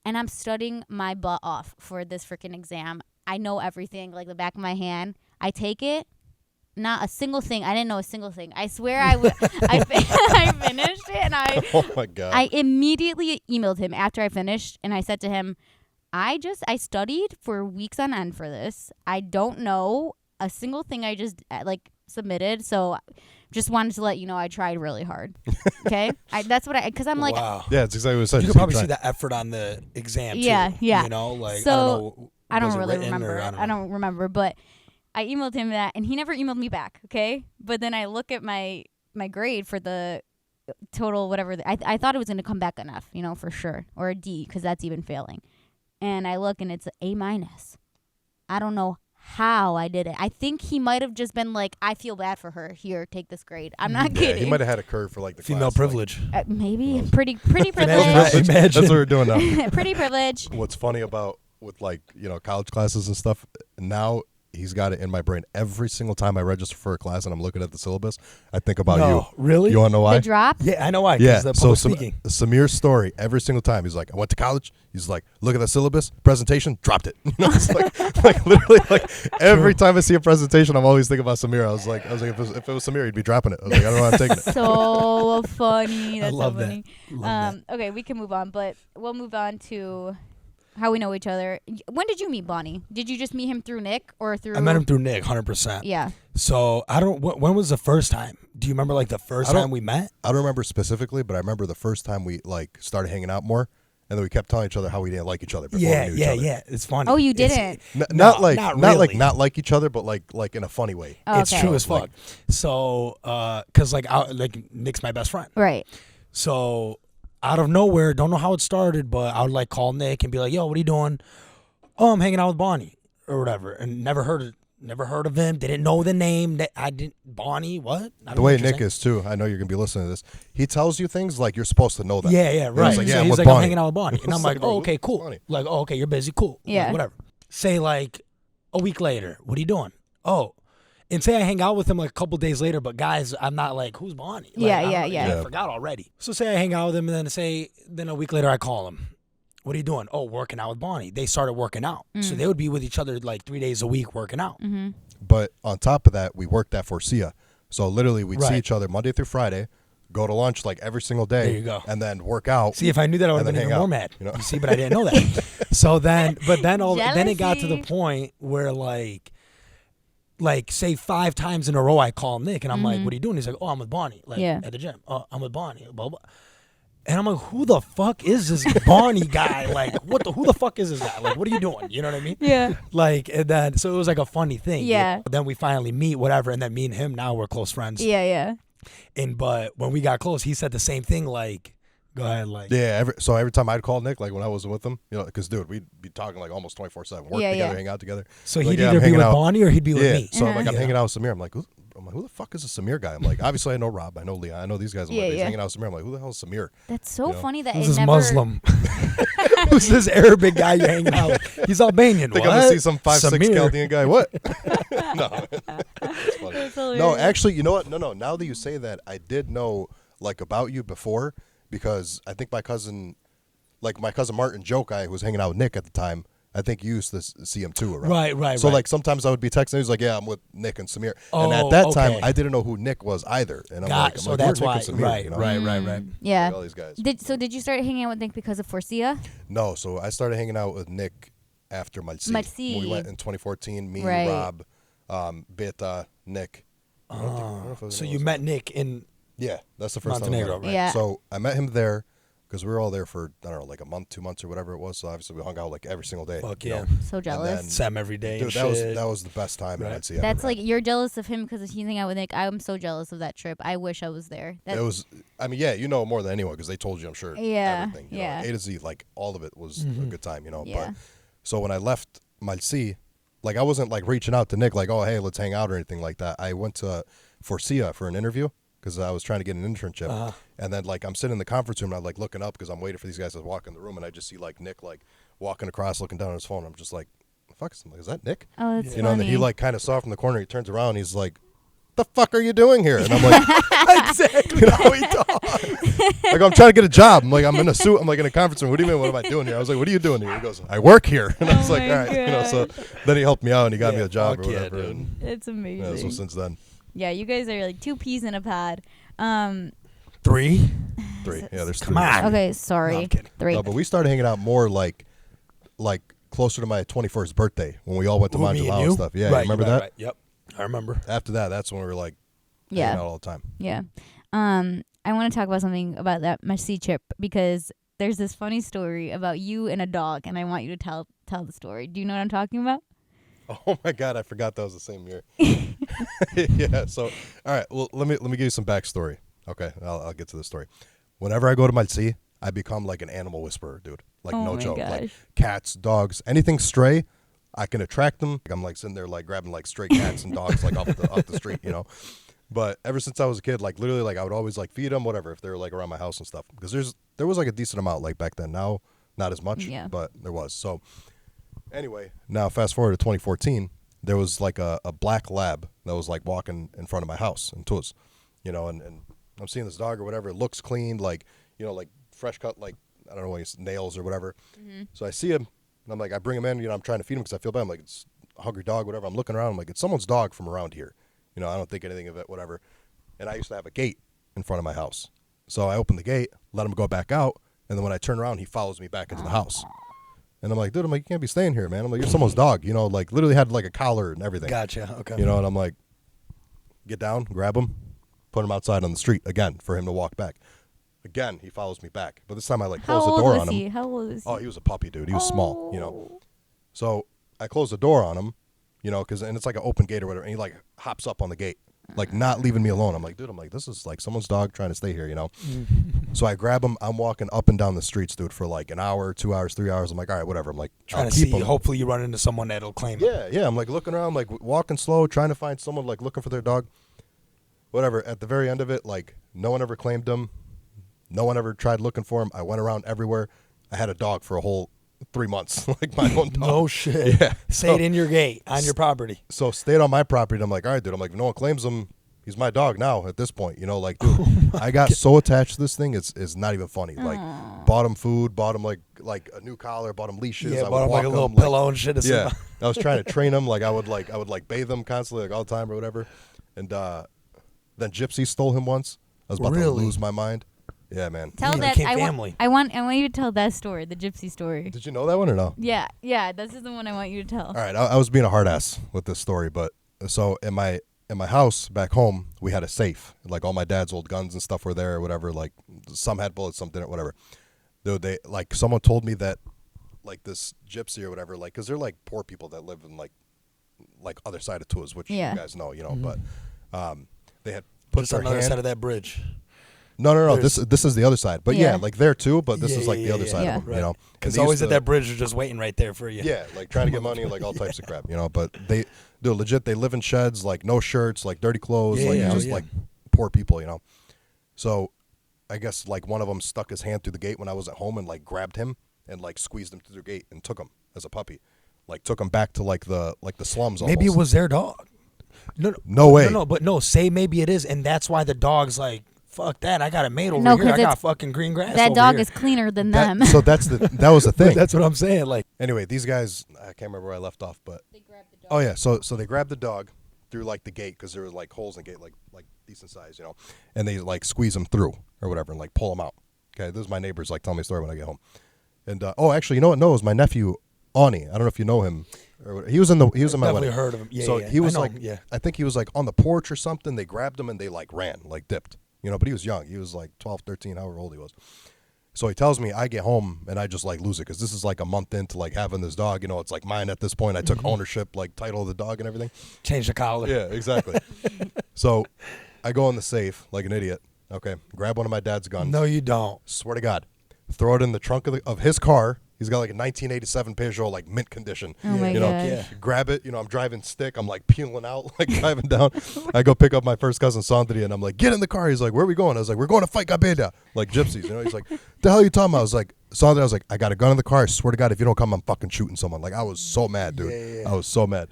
And I'm studying my butt off for this freaking exam. I know everything like the back of my hand. I take it. Not a single thing. I didn't know a single thing. I swear I finished it and Oh my god. I immediately emailed him after I finished and I said to him, I studied for weeks on end for this. I don't know a single thing I just submitted. So just wanted to let you know I tried really hard. Okay? That's what because I'm like, wow. yeah, it's exactly what I said. You Just could probably keep see trying. the effort on the exam too. Yeah, yeah. You know, like So, I don't know. I don't was it really written remember. or I don't remember, but I emailed him that, and he never emailed me back. Okay, but then I look at my grade for the total whatever. I thought it was going to come back enough, you know, for sure, or a D because that's even failing. And I look, and it's A-. I don't know how I did it. I think he might have just been like, I feel bad for her. Here, take this grade. I'm not Yeah, kidding. he might have had a curve for like the Female class, privilege. Maybe pretty Imagine privilege. that. That's what we're doing now. Pretty privilege. What's funny about with like, you know, college classes and stuff now, he's got it in my brain every single time I register for a class and I'm looking at the syllabus. I think about No, you. really? You want to know why? The drop? Yeah, I know why. 'Cause Yeah. the So public speaking. Samir's story every single time. He's like, I went to college. He's like, look at the syllabus, presentation, dropped it. You know, it's like literally like every time I see a presentation, I'm always thinking about Samir. I was like, if it was Samir, he'd be dropping it. I was like, I don't know, I'm taking it. So funny. That's love so that. funny. Love Okay, we can move on, but we'll move on to how we know each other. When did you meet Bonnie? Did you just meet him through Nick or through? I met him through Nick, 100%. Yeah. So I don't. When was the first time? Do you remember like the first time we met? I don't remember specifically, but I remember the first time we like started hanging out more, and then we kept telling each other how we didn't like each other before we knew each other. Yeah. It's funny. Oh, you It's- didn't? Not like really. not like each other, but like in a funny way. It's Okay. true as fuck. So, cause like Nick's my best friend. Right. So out of nowhere, don't know how it started, but I would like call Nick and be like, "Yo, what are you doing?" "Oh, I'm hanging out with Bonnie," or whatever, and never heard of him. Didn't know the name. I didn't. Bonnie, what? I don't The know way what you're Nick saying. is too. I know you're gonna be listening to this. He tells you things like you're supposed to know that. Yeah, right. He's like, yeah, so I'm he's with like, I'm Bonnie. hanging out with Bonnie, and I'm It's like, like, bro, oh, okay, cool. Bonnie. Like, oh, okay, you're busy, cool. Like, Yeah. whatever. Say like a week later, what are you doing? Oh. And say I hang out with him like a couple days later, but guys, I'm not like, who's Bonnie? Like, Yeah, I don't yeah, know, yeah. I forgot already. So say I hang out with him, and then a week later I call him. What are you doing? Oh, working out with Bonnie. They started working out. So they would be with each other like 3 days a week working out. Mm-hmm. But on top of that, we worked at Forcia. So literally we'd see Right. each other Monday through Friday, go to lunch like every single day. There you go. And then work out. See, if I knew that, I would have And been then even hang more out, mad. you know? You see, but I didn't know that. So then it got to the Jealousy. point where like say 5 times in a row I call Nick and I'm like, what are you doing? He's like, oh, I'm with Bonnie, like Yeah. at the gym. Oh, I'm with Bonnie, blah blah. And I'm like, who the fuck is this Bonnie guy? Like, who the fuck is this guy? Like, what are you doing? You know what I mean? Yeah. Like, and then so it was like a funny thing. Yeah. Then we finally meet, whatever, and then me and him now we're close friends. Yeah. But when we got close, he said the same thing. Like, go ahead, like. Yeah, every time I'd call Nick, like when I wasn't with him, you know, because dude, we'd be talking like almost 24/7, work Yeah, together, yeah. hang out together. So Like, he'd yeah, I'm either be hanging with out. Bonnie or he'd be with Yeah, me. so like I'm Yeah. hanging out with Samir. I'm like, who the fuck is a Samir guy? I'm like, obviously I know Rob, I know Leon, I know these guys. I'm Yeah, like, he's yeah. hanging out with Samir. I'm like, who the hell is Samir? That's so You know? funny that Who's it this never. Muslim? Who's this Arabic guy you're hanging out with? He's Albanian. I think what? I'm gonna see some 5'6" Samir. Chaldean guy. What? No, it's funny. That's No, hilarious. actually, you know what? No. Now that you say that, I did know like about you before because I think my cousin Martin, Joe guy, who was hanging out with Nick at the time. I think you used to see him too around. Right. So right. like sometimes I would be texting. He was like, "Yeah, I'm with Nick and Samir." Oh, and at that time, okay. I didn't know who Nick was either. And I'm so like, that's "We're why. Nick and Samir," Right, you know? right. Yeah. Like all these guys. Did you start hanging out with Nick because of Forcia? No, so I started hanging out with Nick after Malsi. Malsi. When we went in 2014. Me, Right. Rob, Beta, Nick. I don't know if it was So anyone you else. met Nick in Yeah, that's the first Montenegro, time. I met him. right? Yeah. So I met him there because we were all there for I don't know, like a month, 2 months, or whatever it was. So obviously we hung out like every single day. Fuck you yeah. know? So jealous. then- Sam every day. Dude, and that was the best time Right. in NC. That's like you're jealous of him because he's hanging out with Nick. I'm so jealous of that trip. I wish I was there. It was. I mean, yeah, you know more than anyone because they told you. I'm sure. Yeah, Everything. You yeah. know, A to Z, like all of it was a good time. You know. Yeah. But so when I left Malsi, like I wasn't like reaching out to Nick like, oh hey, let's hang out or anything like that. I went to Forcia for an interview because I was trying to get an internship. Uh-huh. And then like I'm sitting in the conference room and I'm like looking up because I'm waiting for these guys to walk in the room and I just see like Nick like walking across looking down at his phone. I'm just like, the fuck is that Nick? Oh, that's You know, and then he funny. like kind of saw from the corner. He turns around. And he's like, "The fuck are you doing here?" And I'm like, exactly. you know how he talks. Like I'm trying to get a job. I'm like, I'm in a suit. I'm like in a conference room. What do you mean? What am I doing here? I was like, what are you doing here? He goes, I work here. And I was Oh like, my all right. You know, so then he helped me out and he got me a job or fuck yeah, whatever. dude. And It's amazing. yeah, so since then, Yeah, you guys are like two peas in a pod. 3. 3. Yeah, there's 3. Come on. Okay, sorry. No, I'm kidding. 3. No, but we started hanging out more like closer to my 21st birthday when we all went to Who, me and Manjalao you? and stuff. Yeah, Right, you remember right, that? right. Yep. I remember. After that, that's when we were like Yeah. hanging out all the time. Yeah. I want to talk about something about that Messi trip because there's this funny story about you and a dog, and I want you to tell the story. Do you know what I'm talking about? Oh my God, I forgot that was the same year. Yeah. So, all right. Well, let me give you some backstory. Okay, I'll get to the story. Whenever I go to Malsi, I become like an animal whisperer, dude. Like Oh no my joke. Like gosh. cats, dogs, anything stray, I can attract them. I'm like sitting there like grabbing like stray cats and dogs like off the street, you know. But ever since I was a kid, like literally, like I would always like feed them, whatever, if they were like around my house and stuff. Because there was like a decent amount like back then. Now, not as much, Yeah. but there was. So anyway, now fast forward to 2014, there was like a black lab that was like walking in front of my house in Tools, you know, and I'm seeing this dog or whatever. It looks clean, like, you know, like fresh cut, like, I don't know, his nails or whatever. Mm-hmm. So I see him, and I'm like, I bring him in, you know, I'm trying to feed him because I feel bad. I'm like, it's a hungry dog, whatever. I'm looking around, I'm like, it's someone's dog from around here. You know, I don't think anything of it, whatever. And I used to have a gate in front of my house. So I open the gate, let him go back out, and then when I turn around, he follows me back into the house. And I'm like, dude, you can't be staying here, man. I'm like, you're someone's dog, you know, like literally had like a collar and everything. Gotcha. Okay. You know, and I'm like, get down, grab him, put him outside on the street again for him to walk back. Again, he follows me back. But this time I like close the door on him. How old is he? Oh, he was a puppy, dude. He was small, you know. So I close the door on him, you know, and it's like an open gate or whatever. And he like hops up on the gate, like not leaving me alone. I'm like, dude, this is like someone's dog trying to stay here, you know. So I grab him. I'm walking up and down the streets, dude, for like an hour, 2 hours, 3 hours. I'm like, all right, whatever. I'm like, trying to see. Hopefully you run into someone that'll claim it. Yeah. I'm like looking around, like walking slow, trying to find someone like looking for their dog. Whatever. At the very end of it, like no one ever claimed him. No one ever tried looking for him. I went around everywhere. I had a dog for a whole 3 months, like my own dog. No shit. Yeah. Stayed in your gate, on your property. So stayed on my property. And I'm like, all right, dude. I'm like, if no one claims him, he's my dog now at this point. You know, like, dude, I got so attached to this thing, it's not even funny. Like, bought him food, bought him like a new collar, bought him leashes. Yeah, I bought him like a little like, pillow and shit. Yeah. I was trying to train him. Like, I would bathe him constantly, like all the time or whatever. And then Gypsy stole him once. I was about to lose my mind. Yeah, man. Tell that. I want you to tell that story, the Gypsy story. Did you know that one or no? Yeah. This is the one I want you to tell. All right, I was being a hard ass with this story, but so in my house back home, we had a safe. Like all my dad's old guns and stuff were there or whatever. Like some had bullets, some didn't, whatever. Dude, they like someone told me that like this Gypsy or whatever, like because they're like poor people that live in like other side of Tools, which you guys know, you know, but they had put their other side of that bridge. No. This is the other side, but yeah, like there too. But this is like the other side of them, right. You know. Because always at that bridge, they're just waiting right there for you. Yeah, like trying to get money, like all types of crap, you know. But they do legit. They live in sheds, like no shirts, like dirty clothes, like poor people, you know. So, I guess like one of them stuck his hand through the gate when I was at home and like grabbed him and like squeezed him through the gate and took him as a puppy, like took him back to like the slums. Maybe almost. It was their dog. No way. No. Say maybe it is, and that's why the dog's like, fuck that. I got it made over here. I got fucking green grass. That over dog here. is cleaner than them. So that was the thing. That's what I'm saying. Like anyway, these guys, I can't remember where I left off, but they grabbed the dog. Oh yeah, so they grabbed the dog through like the gate because there were like holes in the gate, like decent size, you know, and they like squeeze him through or whatever and like pull him out. Okay, this is my neighbors like telling me a story when I get home. And actually, you know what? No, it was my nephew Coney. I don't know if you know him. He was in my definitely wedding. Heard of him. Yeah, so yeah. he was I think he was like on the porch or something. They grabbed him and they like ran, like dipped. You know, but he was young. He was like 12, 13, however old he was. So he tells me I get home and I just like lose it because this is like a month into like having this dog. You know, it's like mine at this point. I took ownership, like title of the dog and everything. Change the collar. Yeah, exactly. So I go in the safe like an idiot. Okay, grab one of my dad's guns. No, you don't. Swear to God. Throw it in the trunk of his car. He's got like a 1987 Peugeot, like mint condition. Oh my you know, God. grab it. You know, I'm driving stick. I'm like peeling out, like driving down. I go pick up my first cousin Sandri, and I'm like, get in the car. He's like, where are we going? I was like, we're going to fight Gabeda, like gypsies. You know, he's like, the hell are you talking about? I was like, Sandri, I was like, I got a gun in the car. I swear to God, if you don't come, I'm fucking shooting someone. Like I was so mad, dude. Yeah. I was so mad.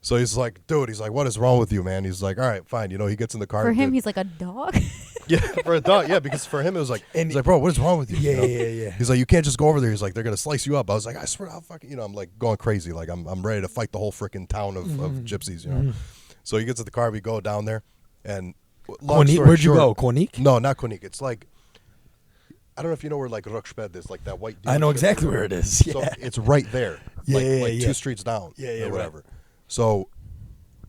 So he's like, dude, he's like, what is wrong with you, man? He's like, all right, fine. You know, he gets in the car. For him, he's like a dog. Yeah, for a dog. Yeah, because for him, it was like, he's like, bro, what is wrong with you? Yeah, you know? yeah. He's like, you can't just go over there. He's like, they're going to slice you up. I was like, I swear I'll fucking, you know, I'm like going crazy. Like, I'm ready to fight the whole freaking town of gypsies, you know. So he gets in the car. We go down there. And where'd you go? Coney? No, not Coney. It's like, I don't know if you know where like Ruksped is, like that white. I know exactly where it is. Yeah. So it's right there. Like 2 streets down. Yeah, or whatever. Right. So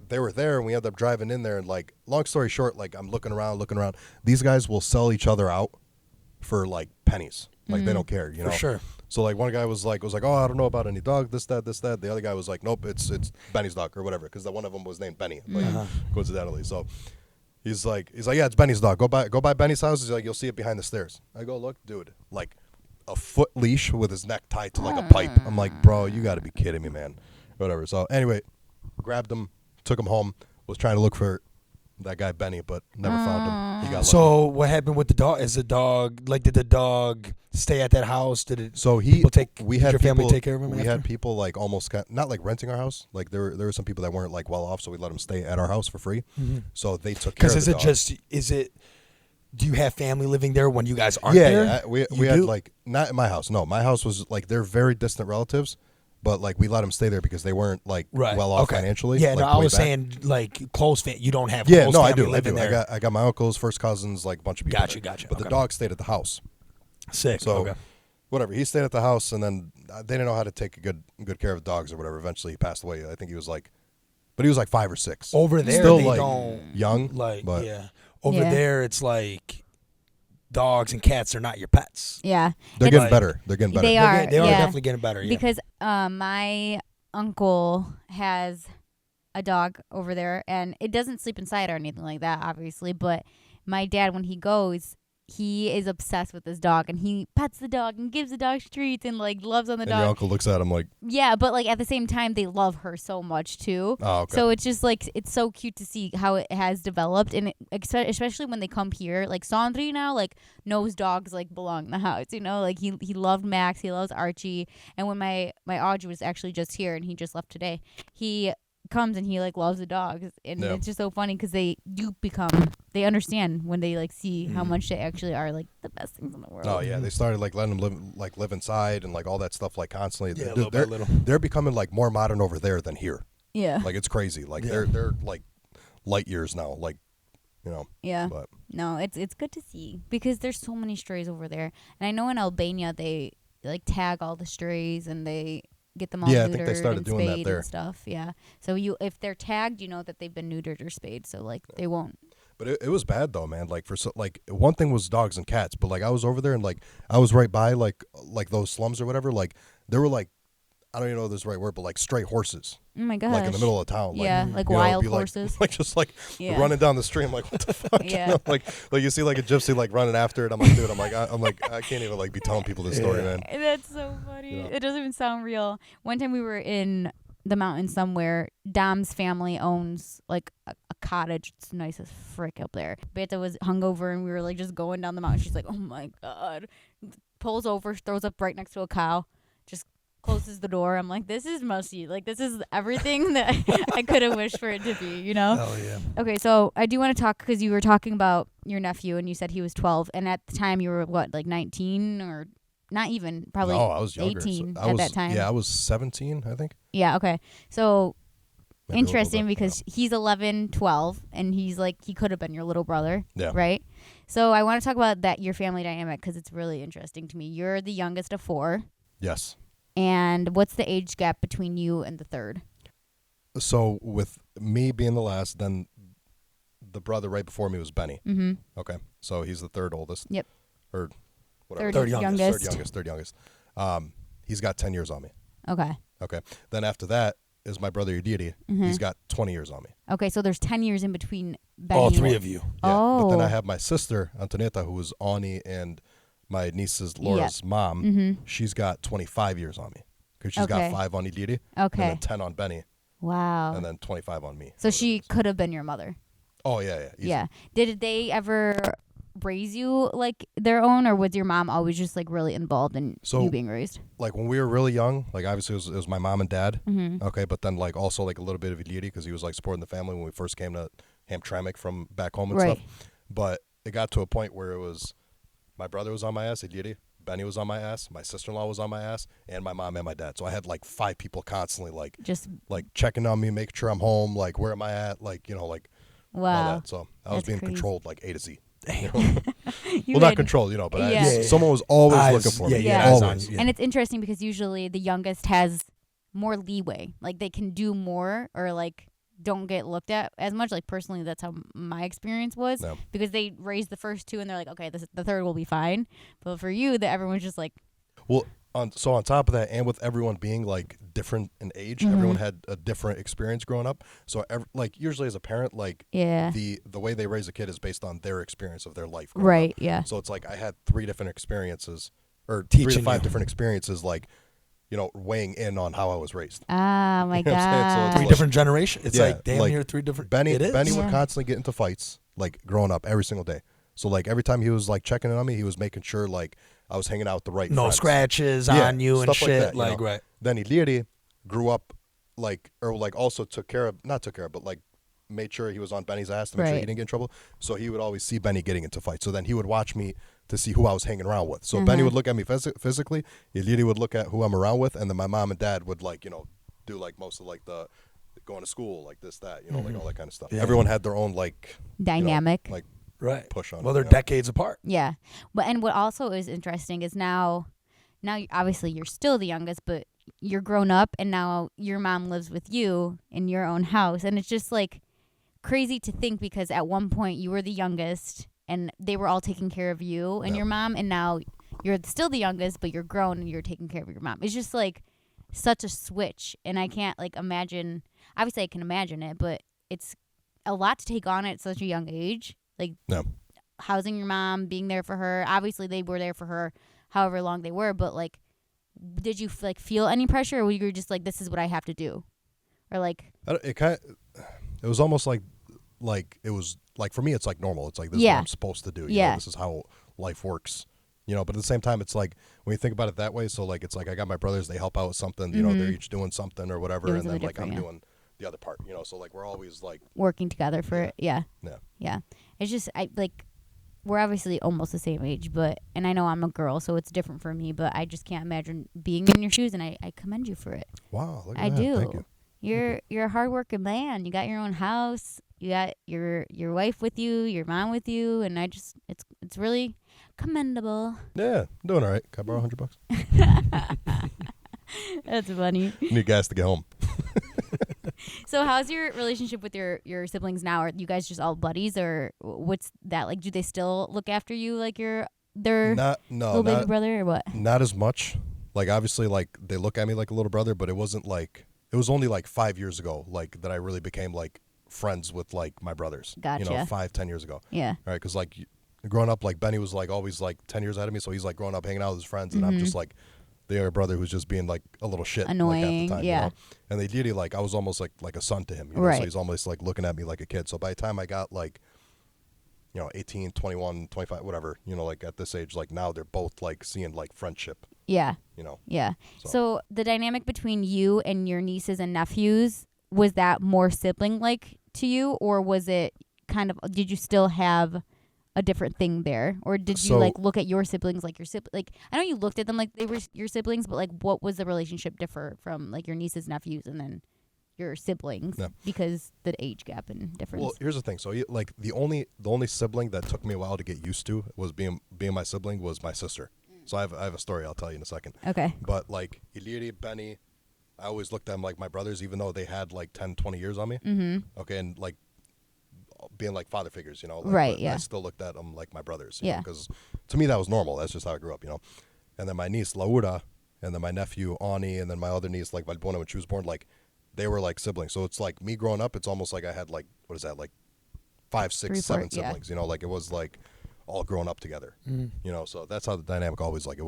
they were there, and we ended up driving in there. And like, long story short, like I'm looking around. These guys will sell each other out for like pennies. Like they don't care, you know. For sure. So like one guy was like, oh, I don't know about any dog, this, that. The other guy was like, nope, it's Benny's dog or whatever, because one of them was named Benny, like coincidentally. So he's like, yeah, it's Benny's dog. Go by Benny's house. He's like, you'll see it behind the stairs. I go, look, dude, like a foot leash with his neck tied to like a pipe. I'm like, bro, you got to be kidding me, man. Whatever. So anyway, grabbed him. Took him home, was trying to look for that guy Benny, but never found him. He got So what happened with the dog? Is the dog like? Did the dog stay at that house? Did it? So people take? we did had your family people, take care of him. We after? had people like almost not like renting our house. Like there were some people that weren't like well off, so we let them stay at our house for free. So they took care of the dog. Is it? Do you have family living there when you guys aren't Yeah, there? yeah. We had like not in my house. No, my house was like they're very distant relatives, but like we let them stay there because they weren't like well off financially. Yeah, like, no, I was back. saying like close family. You don't have Yeah, close no, family I do. living there. I got my uncles, first cousins, like a bunch of people. Gotcha. But the dog stayed at the house. Sick. So whatever, he stayed at the house, and then they didn't know how to take a good care of the dogs or whatever. Eventually, he passed away. I think he was like 5 or 6. Over there, still they like don't young, like but Over there, it's like dogs and cats are not your pets. Yeah. they're It's- getting better. They're getting better. They are. They are yeah. definitely getting better. Yeah. Because my uncle has a dog over there, and it doesn't sleep inside or anything like that, obviously. But my dad, when he goes, he is obsessed with this dog, and he pets the dog and gives the dog treats and like loves on the And dog. your uncle looks at him like, Yeah, but like at the same time, they love her so much too. oh, okay. So it's just like it's so cute to see how it has developed, and especially when they come here, like Sandri now like knows dogs like belong in the house. You know, like he loved Max, he loves Archie, and when my Audrey was actually just here and he just left today, he comes and he like loves the dogs, and it's just so funny because they understand when they like see how much they actually are like the best things in the world. Oh yeah, they started like letting them live inside and like all that stuff like constantly. Yeah, little by little. They're becoming like more modern over there than here. Yeah. Like it's crazy. Like they're like light years now. Like, you know. Yeah. But No, it's good to see because there's so many strays over there, and I know in Albania they like tag all the strays and they get them all neutered I think they started and doing that spayed there. and stuff. Yeah. So if they're tagged, you know that they've been neutered or spayed, so like they won't. But it was bad though, man. Like like one thing was dogs and cats, but like I was over there and like I was right by like those slums or whatever. Like there were like I don't even know if this is the right word, but like stray horses. Oh my gosh. Like in the middle of town. Like, yeah, like you know, wild be like- horses. Like just like Yeah. running down the street. I'm like, what the fuck? Yeah. You know, like you see like a gypsy like running after it. I'm like, dude, I can't even like be telling people this story, man. That's so funny. Yeah. It doesn't even sound real. One time we were in the mountains somewhere. Dom's family owns like a cottage. It's nice as frick up there. Beta was hungover and we were like just going down the mountain. She's like, oh my God. Pulls over, throws up right next to a cow, just closes the door. I'm like, this is musty. Like, this is everything that I could have wished for it to be, you know? Hell yeah. Okay, so I do want to talk because you were talking about your nephew and you said he was 12. And at the time you were, what, like 19 or not even, probably No, I was younger. 18 I at that time. Yeah, I was 17, I think. Yeah, okay. So Maybe a little interesting bit, because he's 11, 12, and he's like, he could have been your little brother. Yeah. Right? So I want to talk about that, your family dynamic, because it's really interesting to me. You're the youngest of 4. Yes. And what's the age gap between you and the third? So with me being the last, then the brother right before me was Benny. Mm-hmm. Okay, so he's the third oldest. Yep. Or whatever. Third youngest. Third youngest. He's got 10 years on me. Okay. Okay. Then after that is my brother Yudiri. Mm-hmm. He's got 20 years on me. Okay, so there's 10 years in between Benny. All 3 of you. Yeah. Oh. But then I have my sister Antonieta, who is Ani and my niece's Laura's mom. Mm-hmm. She's got 25 years on me because she's Okay. got 5 on Yudiri. Okay. And then 10 on Benny. Wow. And then 25 on me. So she could have been your mother. Oh yeah. Easy. Yeah. Did they ever raise you like their own, or was your mom always just like really involved in So- you being raised? Like when we were really young, like obviously it was my mom and dad. Mm-hmm. Okay, but then like also like a little bit of Yudiri because he was like supporting the family when we first came to Hamtramck from back home and Right. stuff. But it got to a point where it was my brother was on my ass, Yudiri. Benny was on my ass, my sister-in-law was on my ass, and my mom and my dad. So I had like 5 people constantly like Just checking on me, making sure I'm home, like where am I at, like you know, like all wow. that. So I was That's being crazy. controlled like A to Z. You Well, not had- controlled, you know, but Yeah. someone was always Eyes, looking for me. yeah, eyes on always. you, yeah. And it's interesting because usually the youngest has more leeway. Like they can do more or like don't get looked at as much. Like personally, that's how my experience was No. because they raised the first 2 and they're like, okay, the third will be fine. But for you, that everyone's just like, Well, on top of that, and with everyone being like different in age, Mm-hmm. everyone had a different experience growing up. So, like usually as a parent, like yeah, the way they raise a kid is based on their experience of their life. growing right, up. yeah, So it's like I had 3 different experiences, or 3 Teaching to 5 you. different experiences, like weighing in on how I was raised. Oh my You know what I'm saying? So god. it's Three like- different generations. It's Yeah, like damn like, near three different. Benny It is. would Yeah. constantly get into fights, like growing up every single day. So like every time he was like checking in on me, he was making sure like I was hanging out with the right No friends. scratches Yeah, on you and stuff like shit. that, you Like know. right. Then Iliri grew up also not took care of, but like made sure he was on Benny's ass to make sure he Right. didn't get in trouble. So he would always see Benny getting into fights. So then he would watch me to see who I was hanging around with. So Benny would look at me physically, Iliri would look at who I'm around with, and then my mom and dad would like, do like most of like the going to school, like this, that, like all that kind of stuff. Yeah. Everyone had their own like Dynamic. like Right. push on Well, it, they're you know? decades apart. Yeah. But and what also is interesting is now obviously you're still the youngest, but you're grown up and now your mom lives with you in your own house, and it's just like crazy to think because at one point you were the youngest and they were all taking care of you and Yeah. your mom, and now you're still the youngest but you're grown and you're taking care of your mom. It's just like such a switch, and I can't like imagine. Obviously I can imagine it, but it's a lot to take on at such a young age. Like No. housing your mom, being there for her. Obviously they were there for her however long they were, but like did you like feel any pressure, or were you just like, this is what I have to do? Or like It was almost like it was like, for me it's like normal. It's like this is Yeah. what I'm supposed to do. Yeah. This is how life works. But at the same time it's like when you think about it that way, so like it's like I got my brothers, they help out with something, they're each doing something or whatever, It was and then really like I'm different, yeah. doing the other part, so like we're always like working together for it. Yeah. Yeah. Yeah. It's just we're obviously almost the same age, but and I know I'm a girl, so it's different for me, but I just can't imagine being in your shoes, and I commend you for it. wow, look at I that. do. Thank you. You're a hardworking man. You got your own house. You got your wife with you, your mom with you, and it's really commendable. Yeah, I'm doing all right. Can I borrow $100? That's funny. Need gas to get home. So how's your relationship with your siblings now? Are you guys just all buddies, or what's that like? Do they still look after you like you're their little baby brother, or what? Not as much. Like obviously like they look at me like a little brother, but it wasn't like, it was only like 5 years ago like that I really became like friends with like my brothers. Gotcha. 5-10 years ago. Yeah. All right, because like growing up, like Benny was like always like 10 years ahead of me, so he's like growing up hanging out with his friends, and I'm just like the younger brother who's just being like a little shit, Annoying, like, half the time, yeah. And they did like I was almost like a son to him, Right. So he's almost like looking at me like a kid. So by the time I got like 18, 21, 25, whatever, like at this age, like now they're both like seeing like friendship, Yeah. Yeah. So- So the dynamic between you and your nieces and nephews, was that more sibling like to you, or was it kind of, did you still have a different thing there, or did you So- like look at your siblings like your like I know you looked at them like they were your siblings, but like what was the relationship differ from like your nieces, nephews, and then your siblings Yeah. because the age gap and difference? Well, here's the thing. So like the only sibling that took me a while to get used to was being my sibling was my sister. So I have a story I'll tell you in a second. Okay. But like Iliri, Benny, I always looked at them like my brothers, even though they had like 10, 20 years on me. Mm-hmm. Okay, and like being like father figures, like, Right, but yeah. I still looked at them like my brothers. Yeah. Because to me that was normal. That's just how I grew up, And then my niece Laura, and then my nephew Ani, and then my other niece like Valbona when she was born, like they were like siblings. So it's like me growing up, it's almost like I had like, what is that, like 5, 6, 3, 4, 7 yeah. siblings. Like it was like all grown up together. Mm. So that's how the dynamic always like it.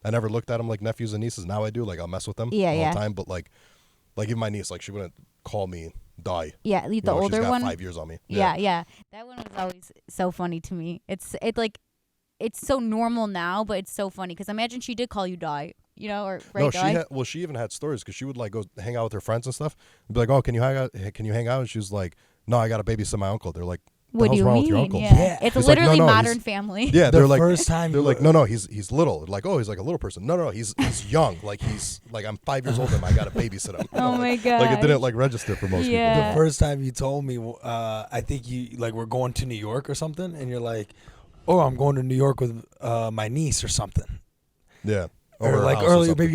I never looked at them like nephews and nieces. Now I do. Like I'll mess with them Yeah, all yeah. the time. But like even my niece, like she wouldn't call me die. Yeah, the She's older got one. 5 years on me. Yeah. That one was always so funny to me. It's so normal now, but it's so funny because imagine she did call you die, or right, No, die. she even had stories because she would like go hang out with her friends and stuff. And be like, oh, can you hang out? Can you hang out? And she was like, no, I got to babysit my uncle. They're like, What do hell's you wrong mean? with your uncle? Yeah. It's It's like, literally no, Modern he's- Family. Yeah, The they're like, first time they're you like, were- no, he's little. They're like, oh, he's like a little person. No, he's young. Like he's like I'm 5 years older than him. I got to babysit him. Oh my Like it gosh. didn't like register for most Yeah. The first time you told me, I think you like we're going to New York or something, and you're like, "Oh, I'm going to New York with my niece or something." people. Yeah. Or like earlier, maybe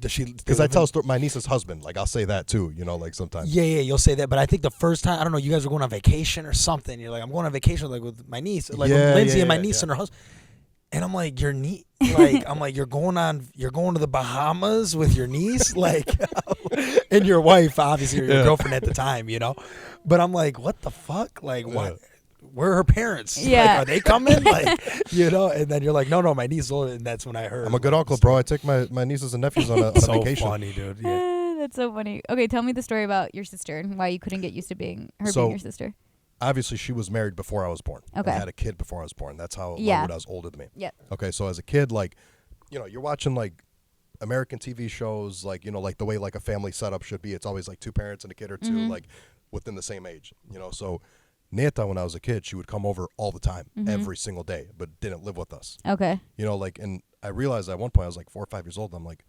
does she? Because I tell my niece's husband, like I'll say that too. Like sometimes. Yeah, you'll say that, but I think the first time, I don't know, you guys were going on vacation or something. You're like, I'm going on vacation like with my niece, like with Lindsay and my niece and her husband. And I'm like, your niece, like I'm like, you're going to the Bahamas with your niece, like, and your wife, obviously, or your girlfriend at the time, But I'm like, what the fuck, like, what? where are her parents? Yeah. Like, are they coming? Like, and then you're like, no, my niece is older. And that's when I heard. I'm a good uncle, bro. I take my nieces and nephews on a So vacation. funny, dude. Yeah. That's so funny. Okay, tell me the story about your sister and why you couldn't get used to being your sister. Obviously, she was married before I was born. Okay. And had a kid before I was born. That's how Yeah. Lawuda's older than me. Yeah. Okay, so as a kid, like, you're watching, like, American TV shows, like, like the way, like, a family setup should be. It's always, like, 2 parents and a kid or 2, like, within the same age. So Neta, when I was a kid, she would come over all the time, every single day, but didn't live with us. Okay. Like, and I realized at one point, I was, like, 4 or 5 years old, and I'm like,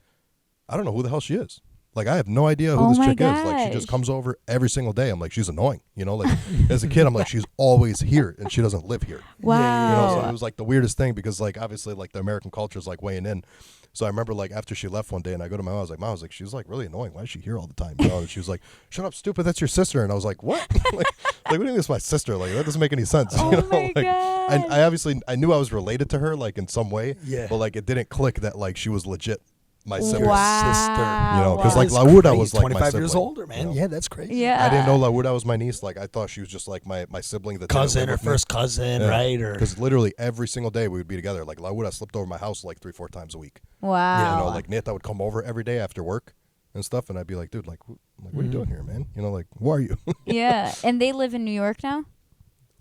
I don't know who the hell she is. Like, I have no idea who this chick is. Like, she just comes over every single day. I'm like, she's annoying. Like, as a kid, I'm like, she's always here, and she doesn't live here. Wow. So it was, like, the weirdest thing because, like, obviously, like, the American culture is, like, weighing in. So I remember, like, after she left one day, and I go to my mom, I was like, she's, like, really annoying. Why is she here all the time? And she was like, shut up, stupid, that's your sister. And I was like, what? like, what do you mean it's my sister? Like, that doesn't make any sense. Oh my like, God. I obviously, I knew I was related to her, like, in some way. Yeah. But, like, it didn't click that, like, she was legit my Your sibling. Wow. Because, like, That's Lawuda was, like, 25 my sibling. years older, man. Yeah, that's crazy. Yeah. I didn't know Lawuda was my niece. Like, I thought she was just, like, my sibling. That Cousin or first cousin, right? Or because literally every single day we would be together. Like, Lawuda slept over my house, like, 3 or 4 times a week. Wow. Like, Neta would come over every day after work and stuff, and I'd be like, dude, like, what are you doing here, man? Like, who are you? Yeah. And they live in New York now?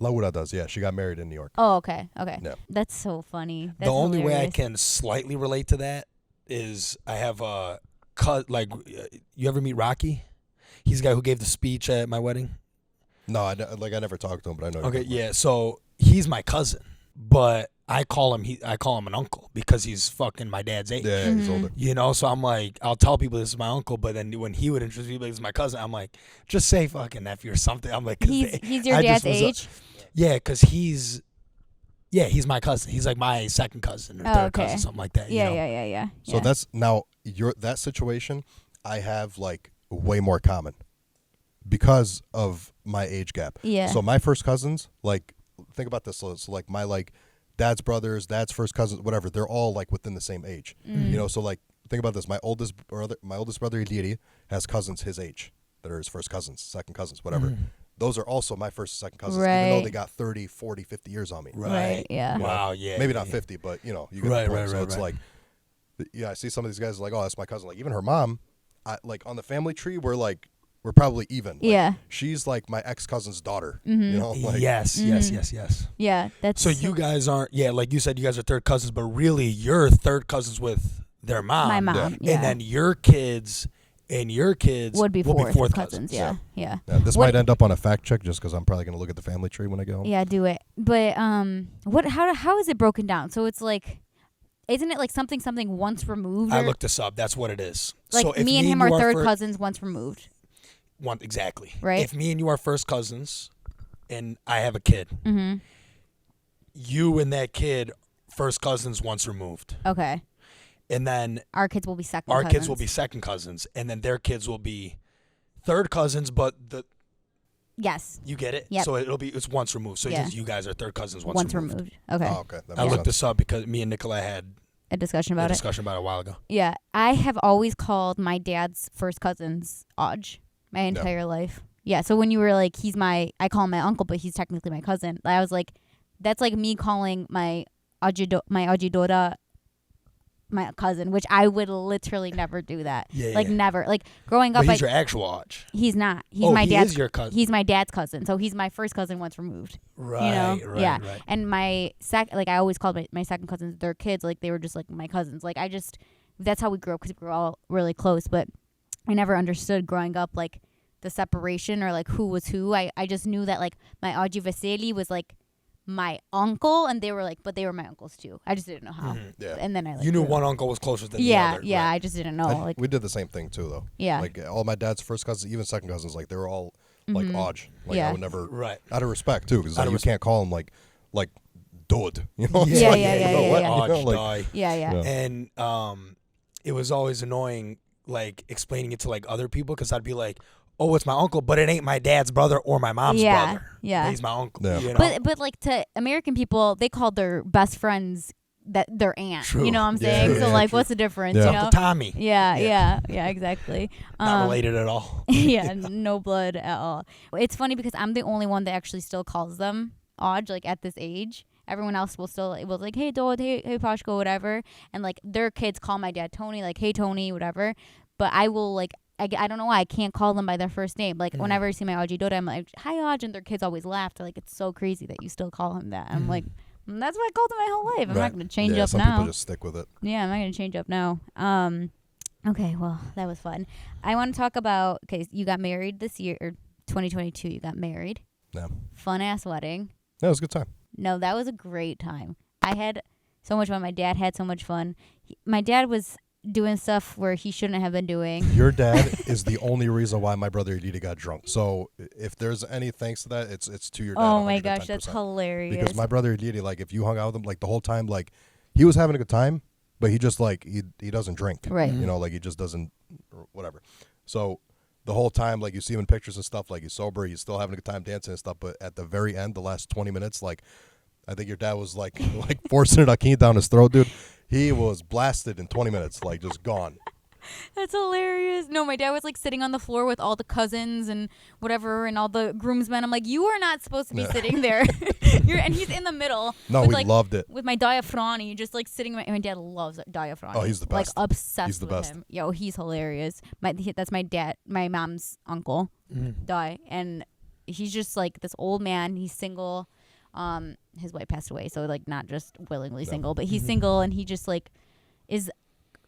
Lawuda does, yeah. She got married in New York. Oh, okay. Okay. Yeah. That's so funny. That's the only way I hilarious. can slightly relate to that is I have a like, you ever meet Rocky? He's the guy who gave the speech at my wedding. No, I never talked to him, but I know. Okay, yeah. So he's my cousin, but I call him an uncle because he's fucking my dad's age. Yeah, he's older. So I'm like, I'll tell people this is my uncle, but then when he would introduce me, like, this is my cousin, I'm like, just say fucking nephew or something. I'm like, He's your dad's age? Yeah, because he's my cousin. He's like my second cousin or third cousin, something like that. Yeah. So that's now that situation. I have, like, way more common because of my age gap. Yeah. So my first cousins, like, think about this. So like my, like, dad's brothers, dad's first cousins, whatever. They're all, like, within the same age. So, like, think about this. My oldest brother, Idiri, has cousins his age that are his first cousins, second cousins, whatever. Those are also my first and second cousins, even though they got 30, 40, 50 years on me. Right. Yeah. Wow. Yeah. Maybe not 50, but, you get the point. So it's like, I see some of these guys like, oh, that's my cousin. Like, even her mom, like, on the family tree, we're probably even. Like, Yeah. she's like my ex-cousin's daughter. Like, yes. Yeah. That's So you guys aren't, like you said, you guys are third cousins, but really you're third cousins with their mom. my mom. Yeah. And then your kids would be fourth cousins. Yeah. This might end up on a fact check just because I'm probably going to look at the family tree when I go home. Yeah, do it. But how is it broken down? So it's like, isn't it like something once removed? I looked this up. That's what it is. Like, so if me and him are you third cousins once removed. Exactly. Right. If me and you are first cousins and I have a kid, you and that kid, first cousins once removed. Okay. And then our kids will be second our cousins. kids will be second cousins, and then their kids will be third cousins, but Yes. you get it? Yep. So it's once removed. So Yeah. you guys are third cousins once removed. Okay. Oh, okay. That I makes looked sense. this up because me and Nicola had A discussion about a discussion about it a while ago. Yeah. I have always called my dad's first cousins Aj my entire life. Yeah. So when you were like, I call him my uncle, but he's technically my cousin. I was like, that's like me calling my Ajidora my cousin, which I would literally never do that. Never. Like, growing up, But he's your actual Aj. he's not. He's my dad's. Is your cousin. He's my dad's cousin, so he's my first cousin once removed. Right. Yeah. Right. And my I always called my second cousins their kids. Like, they were just like my cousins. Like, that's how we grew up because we were all really close. But I never understood growing up, like, the separation or like who was who. I just knew that, like, my Aji Vasily was like my uncle, and they were my uncles too. I just didn't know how. Yeah. And then you knew one uncle was closer than the other. Yeah. Right. I just didn't know. We did the same thing too, though. Yeah. Like, all my dad's first cousins, even second cousins, like, they were all like Aj. Like, Yeah. I would never, Right. out of respect too, because Out of you can't call him like Dod. It's Yeah, like, yeah, you know what? yeah. You know, like, Aj, Yeah. And it was always annoying, like, explaining it to, like, other people, because I'd be like, oh, it's my uncle, but it ain't my dad's brother or my mom's brother. Yeah. But he's my uncle. Yeah. You know? But like, to American people, they called their best friends their aunt. True. You know what I'm Yeah, saying? So yeah, like, true. what's the difference? Yeah. You know? Uncle Tommy. Yeah, exactly. Not related at all. Yeah, no blood at all. It's funny because I'm the only one that actually still calls them Oj, like at this age. Everyone else will still, it was like, hey, Dod, hey, Pashko, whatever. And like their kids call my dad Tony, like, hey, Tony, whatever. But I will like, I don't know why I can't call them by their first name. Like whenever I see my Oji Doda, I'm like, hi, Oj. And their kids always laugh. They're like, it's so crazy that you still call him that. I'm like, that's what I called him my whole life. I'm not going to change up some now. people just stick with it. Yeah, I'm not going to change up now. Okay, well, that was fun. I want to talk about, okay, you got married this year, or 2022, you got married. Yeah. Fun-ass wedding. Yeah, it was a good time. No, that was a great time. I had so much fun. My dad had so much fun. My dad was doing stuff where he shouldn't have been doing. Your dad is the only reason why my brother Edita got drunk. So if there's any thanks to that, it's to your dad. Oh my 110%. gosh, that's hilarious. Because my brother Edita, like if you hung out with him like the whole time, like he was having a good time, but he just like he doesn't drink. Right. You know, like he just doesn't or whatever. So the whole time, like you see him in pictures and stuff, like he's sober, he's still having a good time dancing and stuff. But at the very end, the last 20 minutes, like I think your dad was like forcing it Akin down his throat, dude. He was blasted in 20 minutes, like just gone. That's hilarious. No, my dad was like sitting on the floor with all the cousins and whatever and all the groomsmen. I'm like, you are not supposed to be sitting there. And he's in the middle. No, with, we like, loved it. With my Diafrani, just like sitting. My dad loves Diafrani. Oh, he's the best. Like obsessed He's the with best. him. Yo, he's hilarious. That's my dad, my mom's uncle, Di, and he's just like this old man. He's single. His wife passed away, so like not just willingly single, but he's single, and he just like is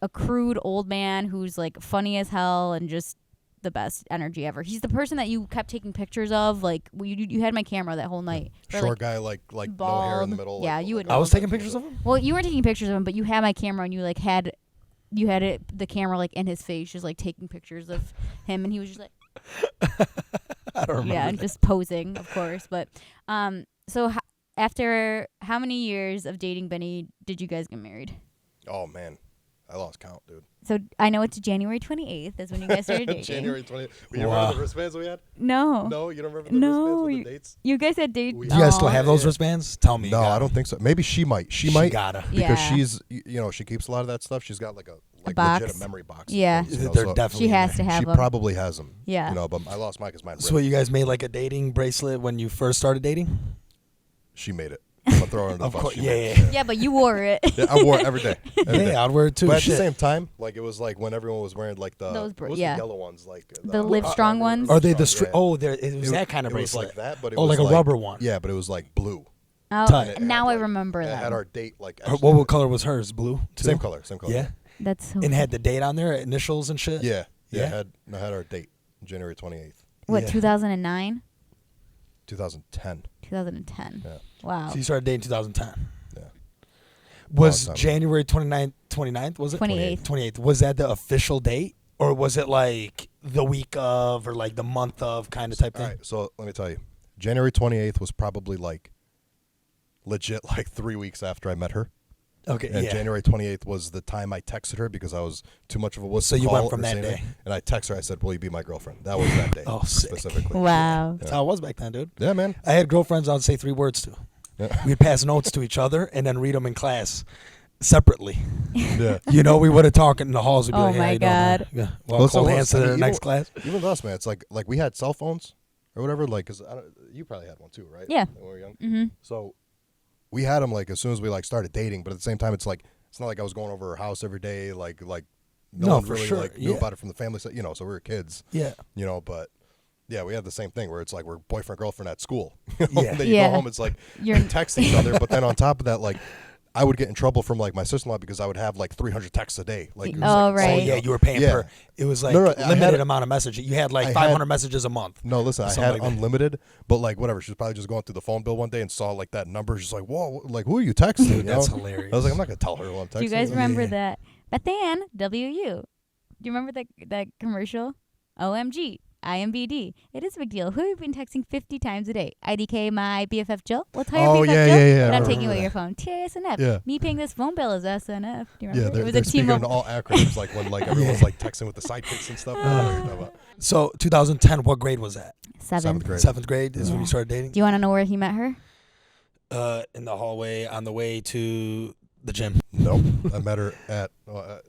a crude old man who's like funny as hell and just the best energy ever. He's the person that you kept taking pictures of. Like you had my camera that whole night. Short like, guy, like no hair in bald. the middle. Yeah, like, you would. I was taking pictures of him. Well, you weren't taking pictures of him, but you had my camera and you like had the camera like in his face, just like taking pictures of him, and he was just like, I don't remember. yeah, and just posing, of course. But so after how many years of dating Benny did you guys get married? Oh man, I lost count, dude. So I know it's January 28th. That's when you guys started dating. January 20th. You remember the wristbands we had? No. No, you don't remember the wristbands with the dates? You guys had dates. Do you guys still have those wristbands? Tell me. No, I don't think so. Maybe she might. She might. Gotta. Because Yeah. she's, she keeps a lot of that stuff. She's got like a box. legit memory box. Yeah. Of things, They're so definitely. She has in to there. have she them. probably has them. Yeah. But I lost mine because mine So ripped. you guys made like a dating bracelet when you first started dating? She made it. I'm gonna throw her under the Of bus. course, She yeah, made yeah. it. Yeah, but you wore it. Yeah, I wore it every day. Every day. Yeah, I'd wear it too. But at Shit. the same time, like it was like when everyone was wearing like the Those what was yeah. the yellow ones, like The Live Strong ones? Are they the Strong, Oh, there it was that kind of it was bracelet. like that, but it Oh, was like a rubber one. Yeah, but it was like blue. Oh, Tight. It now had, I like- remember It that. had our date like. What color was hers? Blue. Too? Same color. Yeah. That's so And had the date on there, initials and shit. Yeah. Yeah. I had our date, January 28th, what, Yeah. 2009? 2010. 2010. Yeah. Wow. So you started dating 2010. Yeah. Was Long time. January 29th, was it? 28th. 28th. Was that the official date? Or was it like the week of or like the month of kind of type All thing? right, so let me tell you, January 28th was probably like legit like 3 weeks after I met her. Okay, And yeah. January 28th was the time I texted her because I was too much of a wuss. So to you call went from or that say day. anything. And I texted her. I said, "Will you be my girlfriend?" That was that day. Oh, sick. Specifically. Wow. That's how it was back then, dude. Yeah, man. I had girlfriends I'd say 3 words to. Yeah. We'd pass notes to each other and then read them in class separately. Yeah. You know, we would have talked in the halls. We'd be Oh like, hey, my how you doing, man? God. Yeah. Well, Well, so hold what- hands to I mean, the you next know- class. Even with us, man, it's like we had cell phones or whatever. Like, cause you probably had one too, right? Yeah. When we were young. Mm-hmm. So we had them like as soon as we like started dating, but at the same time, it's like it's not like I was going over her house every day. Like no one for really sure, like knew yeah. about it from the family. So, so we were kids. Yeah. But yeah, we had the same thing where it's like we're boyfriend girlfriend at school. You know? Yeah. And then you Yeah. go home, it's like You're- we text each other, but then on top of that, like I would get in trouble from like my sister-in-law because I would have like 300 texts a day. Like it was, Oh, like, right. Oh, yeah, you were paying Yeah. per. It was like No, I limited had- amount of messages. You had like I 500 had- messages a month. No, listen, I Something had like that. unlimited, but like whatever. She was probably just going through the phone bill one day and saw like that number. She's like, "Whoa, like who are you texting?" You That's know? hilarious. I was like, "I'm not gonna tell her who I'm texting." Do you guys Like, remember Yeah. that? But then, WU. Do you remember that commercial? OMG. IMBD. It is a big deal. Who have you been texting 50 times a day? IDK, my BFF Jill? Let's hire Oh, BFF yeah, Jill. yeah, yeah, But I I'm taking remember away that. your phone. TISNF. Yeah. Me paying this phone bill is SNF. Do you remember? Yeah, they're it was a speaking team in of. all acronyms, like when like everyone's like texting with the sidekicks and stuff. I don't know what you're talking about. So 2010, what grade was that? 7th. grade. 7th grade is when Yeah. you started dating? Do you want to know where he met her? In the hallway on the way to the gym. Nope. I met her at,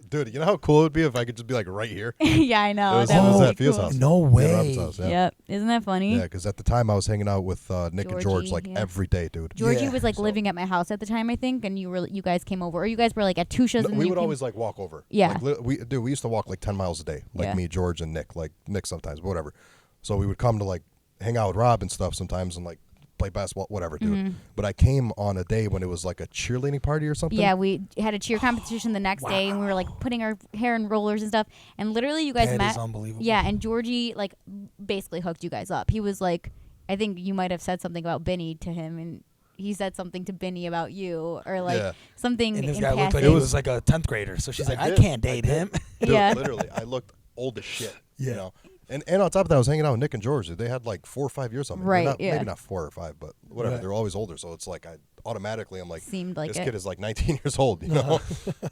dude, you know how cool it would be if I could just be like right here? Yeah, I know. It was, That it was would at be Fia's cool. house. No Yeah, way. Rob's house, yeah. Yep. Isn't that funny? Yeah, because at the time I was hanging out with Nick and George Georgie, like yeah. every day, dude. Georgie Yeah. was like So- living at my house at the time, I think, and you guys came over, or you guys were like at two shows. No, and we you would came- always like walk over. Yeah. Like, we used to walk like 10 miles a day. Like Yeah. me, George, and Nick. Like Nick sometimes, but whatever. So we would come to like hang out with Rob and stuff sometimes and like play basketball, whatever, dude. Mm-hmm. But I came on a day when it was like a cheerleading party or something. Yeah, we had a cheer competition the next day, and we were like putting our hair in rollers and stuff. And literally, you guys That met. is unbelievable. Yeah, and Georgie like basically hooked you guys up. He was like, I think you might have said something about Bani to him, and he said something to Bani about you, or like Yeah. something And this in guy looked like passing. he was like a 10th grader. So she's like, I did. can't date him. Dude, Yeah. literally, I looked old as shit. Yeah. You know? And on top of that, I was hanging out with Nick and George. They had like 4 or 5 years on me. They're Right, not- yeah. Maybe not 4 or 5, but whatever. Right. They're always older. So it's like I automatically, I'm like, Seemed like this it. kid is like 19 years old, you know?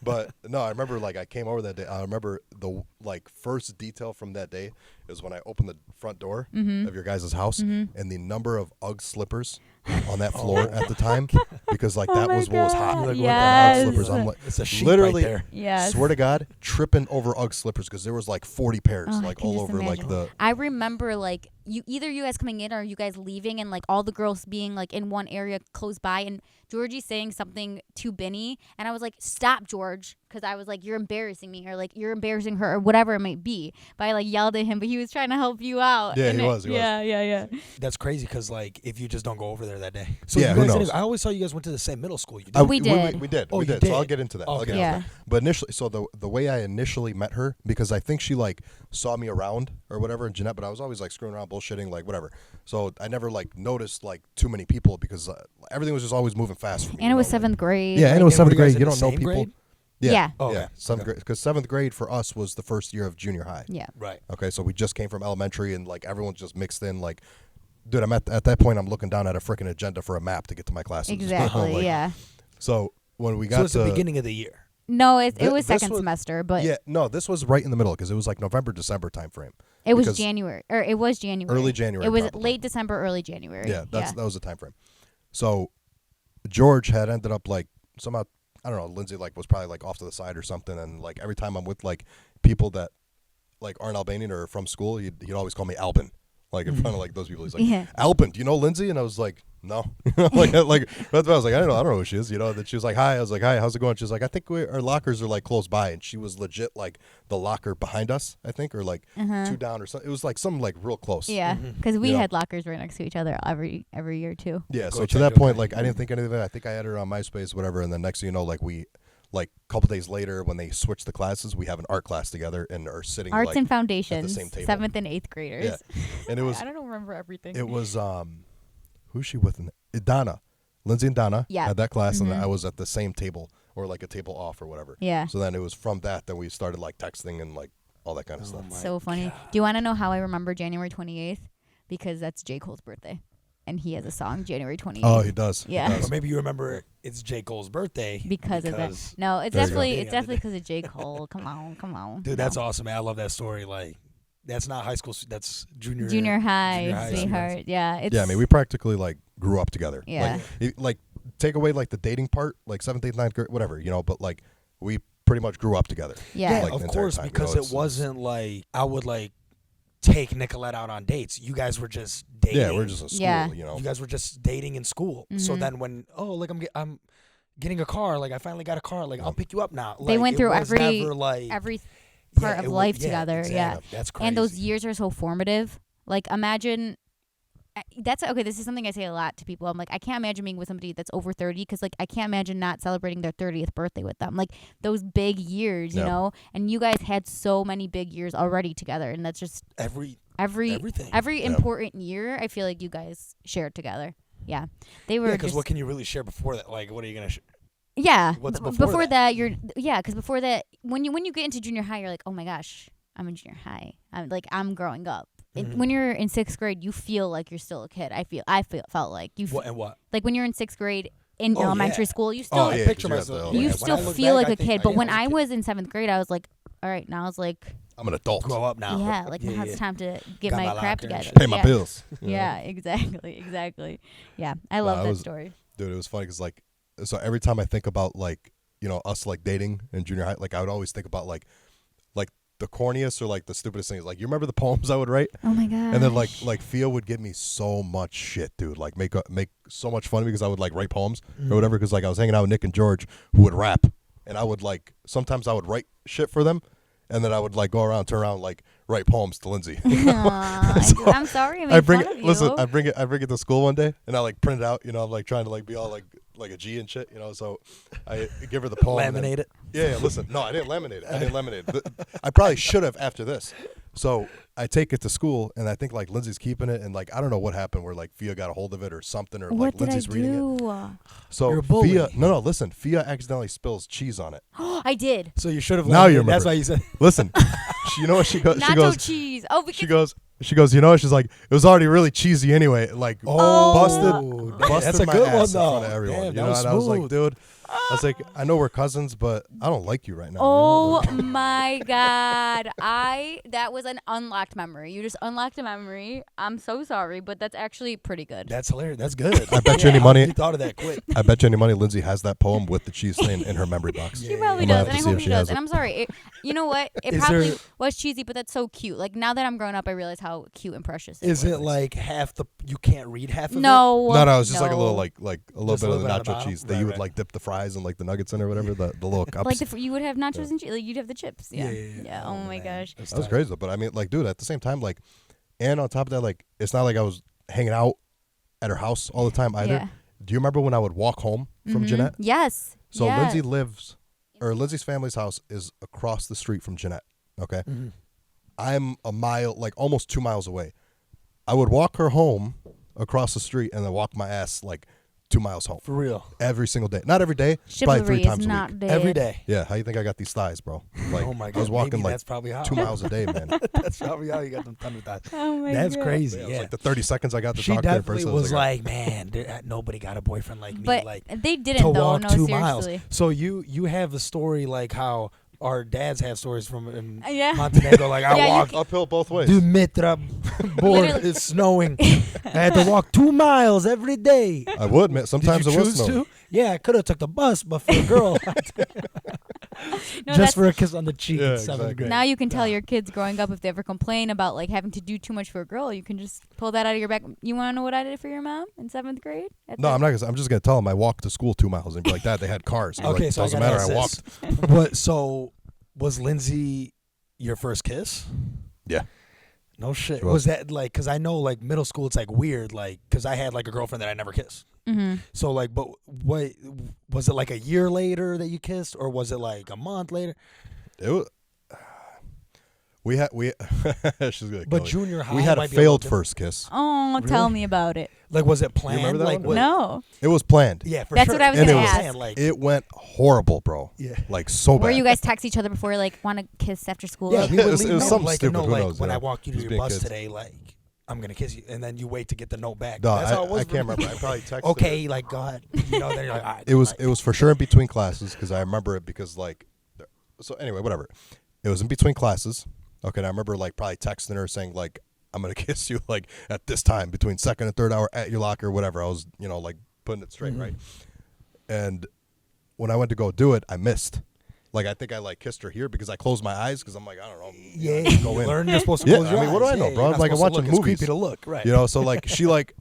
But no, I remember like I came over that day. I remember the like first detail from that day is when I opened the front door Mm-hmm. of your guys' house and the number of UGG slippers on that floor at the time, because like that my was what was hot. God, Like, yes. UGG slippers. I'm like, It's a sheep literally, right there. Yes. swear to God, tripping over UGG slippers because there was like 40 pairs Oh, I like can all just over like imagine. the. I remember like you guys coming in or you guys leaving, and like all the girls being like in one area close by, and Georgie saying something to Bani, and I was like, "Stop, George," because I was like, "You're embarrassing me," or like, "You're embarrassing her," or whatever it might be. But I like yelled at him, but he was trying to help you out. Yeah, and he was. Yeah. That's crazy because like if you just don't go over there that day. So Yeah, you who guys knows? I always thought you guys went to the same middle school. You did. We did. We did. Oh, we you did. So I'll did? get into that. Okay. I'll get into Yeah. that. But initially, so the way I initially met her, because I think she like saw me around or whatever, and Jeanette, but I was always like screwing around, bullshitting, like whatever. So I never like noticed like too many people because everything was just always moving fast for me. And it was 7th grade. Yeah, and it was And were 7th you guys grade. in You the don't know same people. grade? Yeah. Oh, yeah. okay. 7th grade, because 7th grade for us was the first year of junior high. Yeah. Right. Okay, so we just came from elementary, and like everyone's just mixed in. Like, dude, I'm at that point. I'm looking down at a freaking agenda for a map to get to my classes. Exactly. Like, yeah. So when we So got it's to the beginning of the year. No, it Thi- was this second was- semester, but yeah, no, this was right in the middle because it was like November, December time frame. it was because- January, or it was January. Early January, It was probably. late December, early January. Yeah, that was the time frame. So George had ended up like somehow, I don't know, Lindsay like was probably like off to the side or something, and like every time I'm with like people that like aren't Albanian or from school, he'd always call me Albin. Like in front of like those people, he's like, Yeah. Albin, do you know Lindsay? And I was like, no. like I was like, I don't know who she is. You know, that she was like, hi. I was like, hi, how's it going? She was like, I think our lockers are like close by, and she was legit like the locker behind us, I think, or like 2 down or something. It was like something like real close. Yeah, because we You know? had lockers right next to each other every year too. Yeah, Go so check to that it point, out. like I didn't think anything of it. I think I had her on MySpace, whatever, and then next thing you know, like we, like a couple days later, when they switched the classes, we have an art class together and are sitting Arts like, and Foundations, same table. 7th and 8th graders. yeah, and it was I don't remember everything. it was who's she with? Donna, Lindsay and Donna Yeah. had that class, and Mhm. I was at the same table or like a table off or whatever. Yeah. So then it was from that we started like texting and like all that kind of Oh stuff. my So funny. God. Do you want to know how I remember January 28th? Because that's J. Cole's birthday, and he has a song January 28th. Oh, he does. He Yeah. does. Or maybe you remember it's J. Cole's birthday because of that. No, it's There you go. definitely Yeah, because of J. Cole. Come on. Dude, that's awesome, man. I love that story. Like, that's not high school. That's junior. Junior high, junior high sweetheart. Yeah, it's Yeah, I mean, we practically like grew up together. Yeah. Like take away like the dating part, like 7th, 8th, 9th grade, whatever, you know. But like we pretty much grew up together. Yeah. like, of the entire course, time, you because know, it wasn't like I would like take Nicolette out on dates. You guys were just dating. Yeah, we're just in school, Yeah. you know. You guys were just dating in school. So Mhm. then when like I'm getting a car, like I finally got a car, like I'll pick you up now. They Like, went it through was every never, like, every yeah, part it of wa- life yeah, together. exactly. Yeah. That's crazy. And those years are so formative. Like imagine that's okay. This is something I say a lot to people. I'm like, I can't imagine being with somebody that's over 30 because like I can't imagine not celebrating their 30th birthday with them. Like those big years, you Yeah. know. And you guys had so many big years already together, and that's just everything. every Yeah. important year. I feel like you guys shared together. Yeah, they were. Yeah, because just, what can you really share before that? Like, what are you gonna? yeah, what's b- before that? You're because before that, when you get into junior high, you're like, oh my gosh, I'm in junior high. I'm growing up. Mhm. When you're in 6th grade, you feel like you're still a kid. felt like you What and what? like when you're in 6th grade in Oh, elementary yeah. school, you still Oh, I yeah, picture 'cause you have myself. the- you yeah, when still I look feel back, like a I think, kid. But yeah, when I I was a was in 7th grade, I was like, all right, now I was like, I'm an adult. grow up now. yeah, like now yeah, it's time to get Got my my crap locker and together. shit. Pay my yeah. bills. you know? Yeah, exactly. Yeah, I love I that was- story. Dude, it was funny because like, so every time I think about like us like dating in junior high, like I would always think about like the corniest or like the stupidest things. Like, you remember the poems I would write? Oh my god. And then like Fia would give me so much shit, dude. Like make so much fun of me because I would like write poems or whatever. Because like I was hanging out with Nick and George who would rap, and I would like sometimes I would write shit for them, and then I would like go around, turn around, like write poems to Lindsay. Aw, So I'm sorry. I made fun of you. Listen, I bring it to school one day, and I like print it out. I'm like trying to like be all like a G and shit. So I give her the poem. Laminate it. Yeah. Listen, no, I didn't laminate it. I probably should have after this. So I take it to school, and I think like Lindsay's keeping it, and like I don't know what happened where like Fia got a hold of it or something, or What like did Lindsay's I reading it. do? So You're a bully. Fia, no, listen. Fia accidentally spills cheese on it. I did. So you should have. Now you That's remember. why you said. Listen, you know what she goes? Nacho cheese. Oh, because She goes. She's like, it was already really cheesy anyway. Like, busted That's a my good ass one in front though. of everyone. Damn, You that know, was and I was like, smooth. dude, I was like, I know we're cousins, but I don't like you right now. Oh my god. That was an unlocked memory. You just unlocked a memory. I'm so sorry, but that's actually pretty good. That's hilarious. That's good. I bet you any money. You thought of that quick. I bet you any money Lindsay has that poem with the cheese stain in her memory box. She probably I'm gonna does, have and to I see hope if she she does. has And it. I'm sorry. You know what? It Is probably there- was cheesy, but that's so cute. Like, now that I'm grown up, I realize how cute and precious it Is was. it like half the? You can't read half of it. No. No, it's just like a little no. like a little Just a bit of little the bit on the nacho bottom? cheese that Right, you would right. like dip the fries and like the nuggets in or whatever, the little cups. Like you would have nachos and cheese. Like you'd have the chips. Yeah. Yeah. Oh my man. gosh. That's That was tight. crazy though. But I mean, like, dude, at the same time, like, and on top of that, like, it's not like I was hanging out at her house all the time either. Yeah. Do you remember when I would walk home from Mhm. Jeanette? Yes. So yes. Lindsay's family's house is across the street from Jeanette. Okay. Mhm. I'm a mile, like almost 2 miles away. I would walk her home across the street and then walk my ass like 2 miles home For real. every single day. Not every day, probably Chivalry 3 is times a not week. dead. Every day. Yeah, how you think I got these thighs, bro? Like, Oh my god. I was walking Maybe like that's probably how. 2 miles a day, man. That's probably how you got them thunder thighs. Oh my That's god. crazy. Yeah, it Yeah. was like the 30 seconds I got to She talk to her in definitely person. was like, man, nobody got a boyfriend like me. But like they to didn't though. walk No, 2 seriously. miles. So you have a story like how our dads have stories from in Yeah. Montenegro. Like I Yeah, you walked uphill both ways. Dimitra board. Literally. It's snowing. I had to walk 2 miles every day. I would, man. Sometimes Did you it was choose snow. to? Yeah, I could have took the bus, but for a girl, No, just that's, for a kiss on the cheek Yeah, in 7th exactly. grade. now you can tell your kids growing up if they ever complain about like having to do too much for a girl, you can just pull that out of your back. You want to know what I did for your mom in 7th grade? No, I'm not gonna. I'm just gonna tell them I walked to school 2 miles and be like that. They had cars. And Okay, like, so doesn't I gotta matter. I ask walked. this. What? So was Lindsay your first kiss? Yeah. No shit. She Was was. that like? Because I know like middle school, it's like weird. Like because I had like a girlfriend that I never kissed. Mm-hmm. So like, but what was it like a year later that you kissed, or was it like a month later? It was. We she's gonna. But kill me. junior high, We had a might be little failed different. first kiss. Oh, tell Really? me about it. Like, was it planned? remember that like, one? what- No. It was planned. Yeah, for That's sure. what I was And gonna it was- ask. Like, It went horrible, bro. yeah. Like so bad. Where you guys text each other before, like, want to kiss after school? Yeah, Like, we would It was- leave it was note, something like, stupid, no, who like knows, when you I know, walk you to just your being bus kids. today, like I'm gonna kiss you, and then you wait to get the note back. No, That's how it was I for can't me. remember. I probably texted. Okay, like go ahead. You know, then you're like, all right, It was like, for sure in between classes because I remember it because like. So anyway, whatever. It was in between classes. Okay, and I remember like probably texting her saying like I'm gonna kiss you like at this time between second and third hour at your locker, whatever. I was like putting it straight, right? And when I went to go do it, I missed. Like I think I like kissed her here because I closed my eyes because I'm like I don't know. yeah, just you go in. learn you're supposed to Yeah, close your I mean, what do eyes. I know, Yeah, bro? you're I'm not like, I'm supposed to watching look. movies. It's creepy to look, right? So like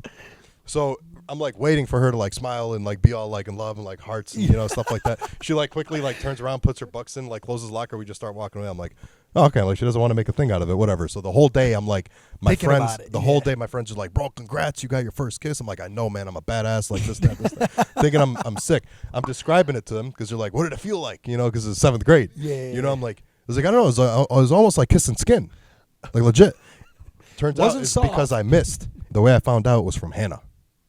so I'm like waiting for her to like smile and like be all like in love and like hearts and stuff like that. She like quickly like turns around, puts her bucks in, like closes the locker. We just start walking away. I'm like, oh, okay, like she doesn't want to make a thing out of it, whatever. So the whole day I'm like, my Thinking friends, about it, the whole yeah. day my friends are like, bro, congrats, you got your first kiss. I'm like, I know, man, I'm a badass, like this, that, thinking I'm sick. I'm describing it to them because they're like, what did it feel like? Because it's 7th grade. Yeah. I'm like, I was like, I don't know, it was almost like kissing skin, like legit. Turns out Wasn't it's soft. because I missed. The way I found out was from Hannah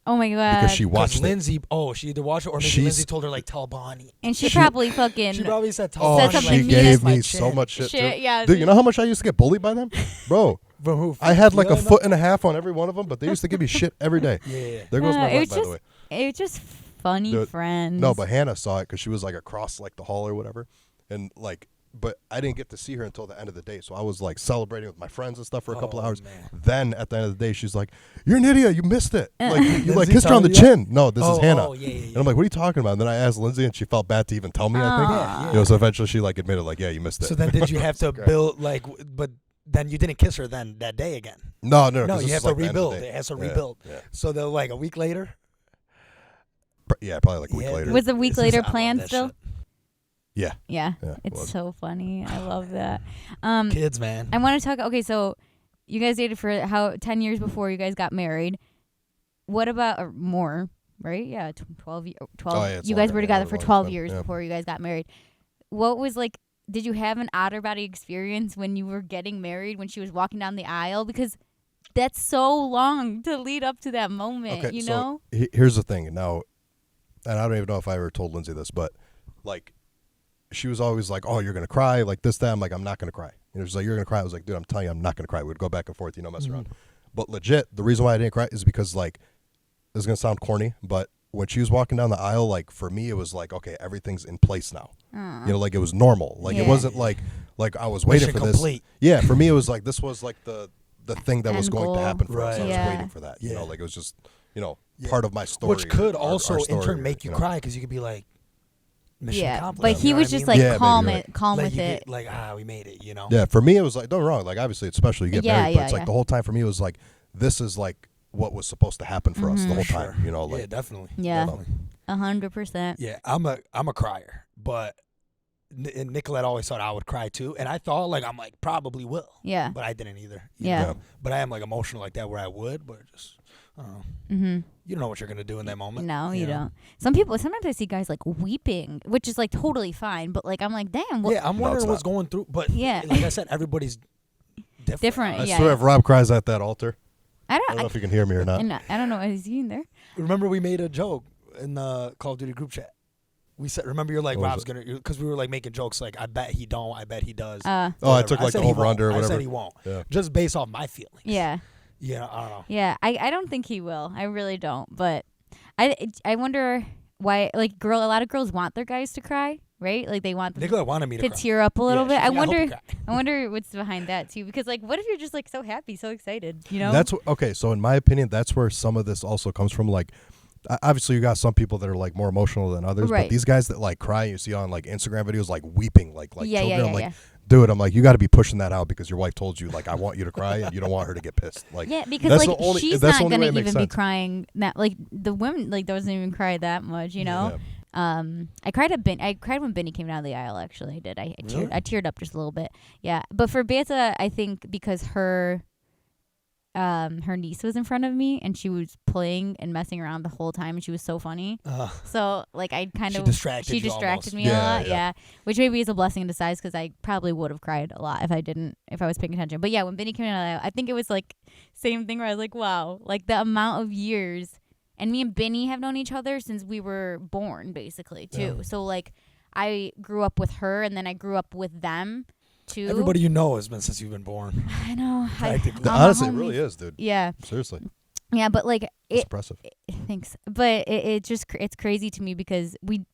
oh my god. because she Because watched it. Lindsay, she either watched it or maybe She's- Lindsay told her like tell Bonnie. and she probably fucking. She probably said tell Oh, Said Bonnie. something she mean gave as me my so chin. much shit. Shit, too. yeah. Dude, you know how much I used to get bullied by them, bro? From who? I had like a Fia, foot and a half on every one of them, but they used to give me shit every day. Yeah. There goes my it light, was by the just, way. it was just funny Dude, friends. No, but Hannah saw it because she was like across like the hall or whatever, and like but I didn't get to see her until the end of the day. So I was like celebrating with my friends and stuff for a couple hours. Man. Then at the end of the day, she's like, "You're an idiot. You missed it. Like you like Lindsay kissed her on the telling you chin." No, this is Hannah. Yeah. And I'm like, "What are you talking about?" And then I asked Lindsay, and she felt bad to even tell me. I think. Yeah. You know, so eventually she like admitted, like, "Yeah, you missed it." So then, did you have to build like? But then you didn't kiss her then that day again. No, 'cause you this have is, to like, the end of the rebuild. day. It has to Yeah, rebuild. yeah. So they're like a week later. Yeah, probably like a week Yeah, later. Was a week This is- later I love planned that still? shit. Yeah. Yeah. Yeah, it It's was. so funny. I love that. Kids, man. I want to talk. Okay, so you guys dated for 10 years before you guys got married. What about or more? Right? Yeah, 12. 12. Oh, yeah, it's you guys longer, were yeah, together it for was 12 longer, years yeah. before you guys got married. What was like? Did you have an outer body experience when you were getting married? When she was walking down the aisle? Because that's so long to lead up to that moment. Okay, you so know? Here's the thing. Now, and I don't even know if I ever told Lindsay this, but like, she was always like, "Oh, you're gonna cry," like this, that. I'm like, "I'm not gonna cry." You know, she's like, "You're gonna cry." I was like, "Dude, I'm telling you, I'm not gonna cry." We'd go back and forth, mess around. But legit, the reason why I didn't cry is because like, this is gonna sound corny, but when she was walking down the aisle, like for me, it was like, okay, everything's in place now. Like it was normal. Like it Yeah. wasn't like I was waiting Mission for complete. this. Yeah, for me, it was like this was like the thing that was End going goal. to happen for us. Right. I was Yeah. waiting for that. You Yeah. know, like it was just part of my story, Which could our also in story, turn make you know. cry because you could be like, mission Yeah. accomplished. But you he know was what I just mean? like Yeah, maybe calm you're it, calm like with you it. get, like we made it. Yeah, for me, it was like, don't get me wrong. Like obviously, especially you get Yeah, married, but yeah, it's like yeah. the whole time for me it was like this is like what was supposed to happen for us the whole Sure. time. You know, like yeah, definitely. Yeah. Definitely. 100%. Yeah, I'm a crier, but and Nicolette always thought I would cry too, and I thought I'm like probably will. Yeah. But I didn't either. Yeah. Yeah. But I am like emotional like that where I would, but just I don't know. Mm-hmm. You don't know what you're gonna do in that moment. No, you know? don't. Sometimes I see guys like weeping, which is like totally fine, but like I'm like, damn, what? Yeah, I'm No, wondering it's what's not. going through, but Yeah. like I said, everybody's different. Different. I Yeah, swear, yeah. if Rob cries at that altar, I I don't know don't. if you can hear me or not. I don't know. Is he in there? Remember we made a joke in the Call of Duty group chat. We said, remember you're like What was Rob's gonna because we were like making jokes like I bet he don't, I bet he does. Oh, I Whatever. took like said the he over won't. under or I whatever. said he won't. Yeah. Just based off my feelings. Yeah. Yeah, I don't know. Yeah. I don't think he will. I really don't. But I wonder why. Like a lot of girls want their guys to cry, right? Like they want them Nicola wanted me to to cry. tear up a little Yeah, bit. she's like, hope you cry. I wonder what's behind that too. Because like, what if you're just like so happy, so excited? You know? That's okay. So in my opinion, that's where some of this also comes from. Like, obviously, you got some people that are like more emotional than others, Right. but these guys that like cry, you see on like Instagram videos, like weeping, like Yeah, children. yeah, I'm like, yeah. dude, I'm like, you got to be pushing that out because your wife told you like I want you to cry and you don't want her to get pissed. Like, Yeah, because that's like the only- she's that's the not only way gonna it makes even be sense. crying that like the women like doesn't even cry that much, you know. I cried when Benny came down the aisle. Actually, I did. I Really? teared up just a little bit. Yeah, but for Beta, I think because her niece was in front of me and she was playing and messing around the whole time and she was so funny. So like I kind She of distracted she you distracted almost. me Yeah, a lot. yeah. Yeah, which maybe is a blessing in disguise because I probably would have cried a lot if I was paying attention. But yeah, when Benny came in, I think it was like same thing where I was like, wow, like the amount of years. And me and Benny have known each other since we were born, basically too. Yeah. So like I grew up with her, and then I grew up with them too. Everybody you know has been since you've been born. I know. Practically. all my honestly, it homies- really is, dude. Yeah, Seriously, yeah, but like it's it. impressive. Thanks, but it just it's crazy to me because we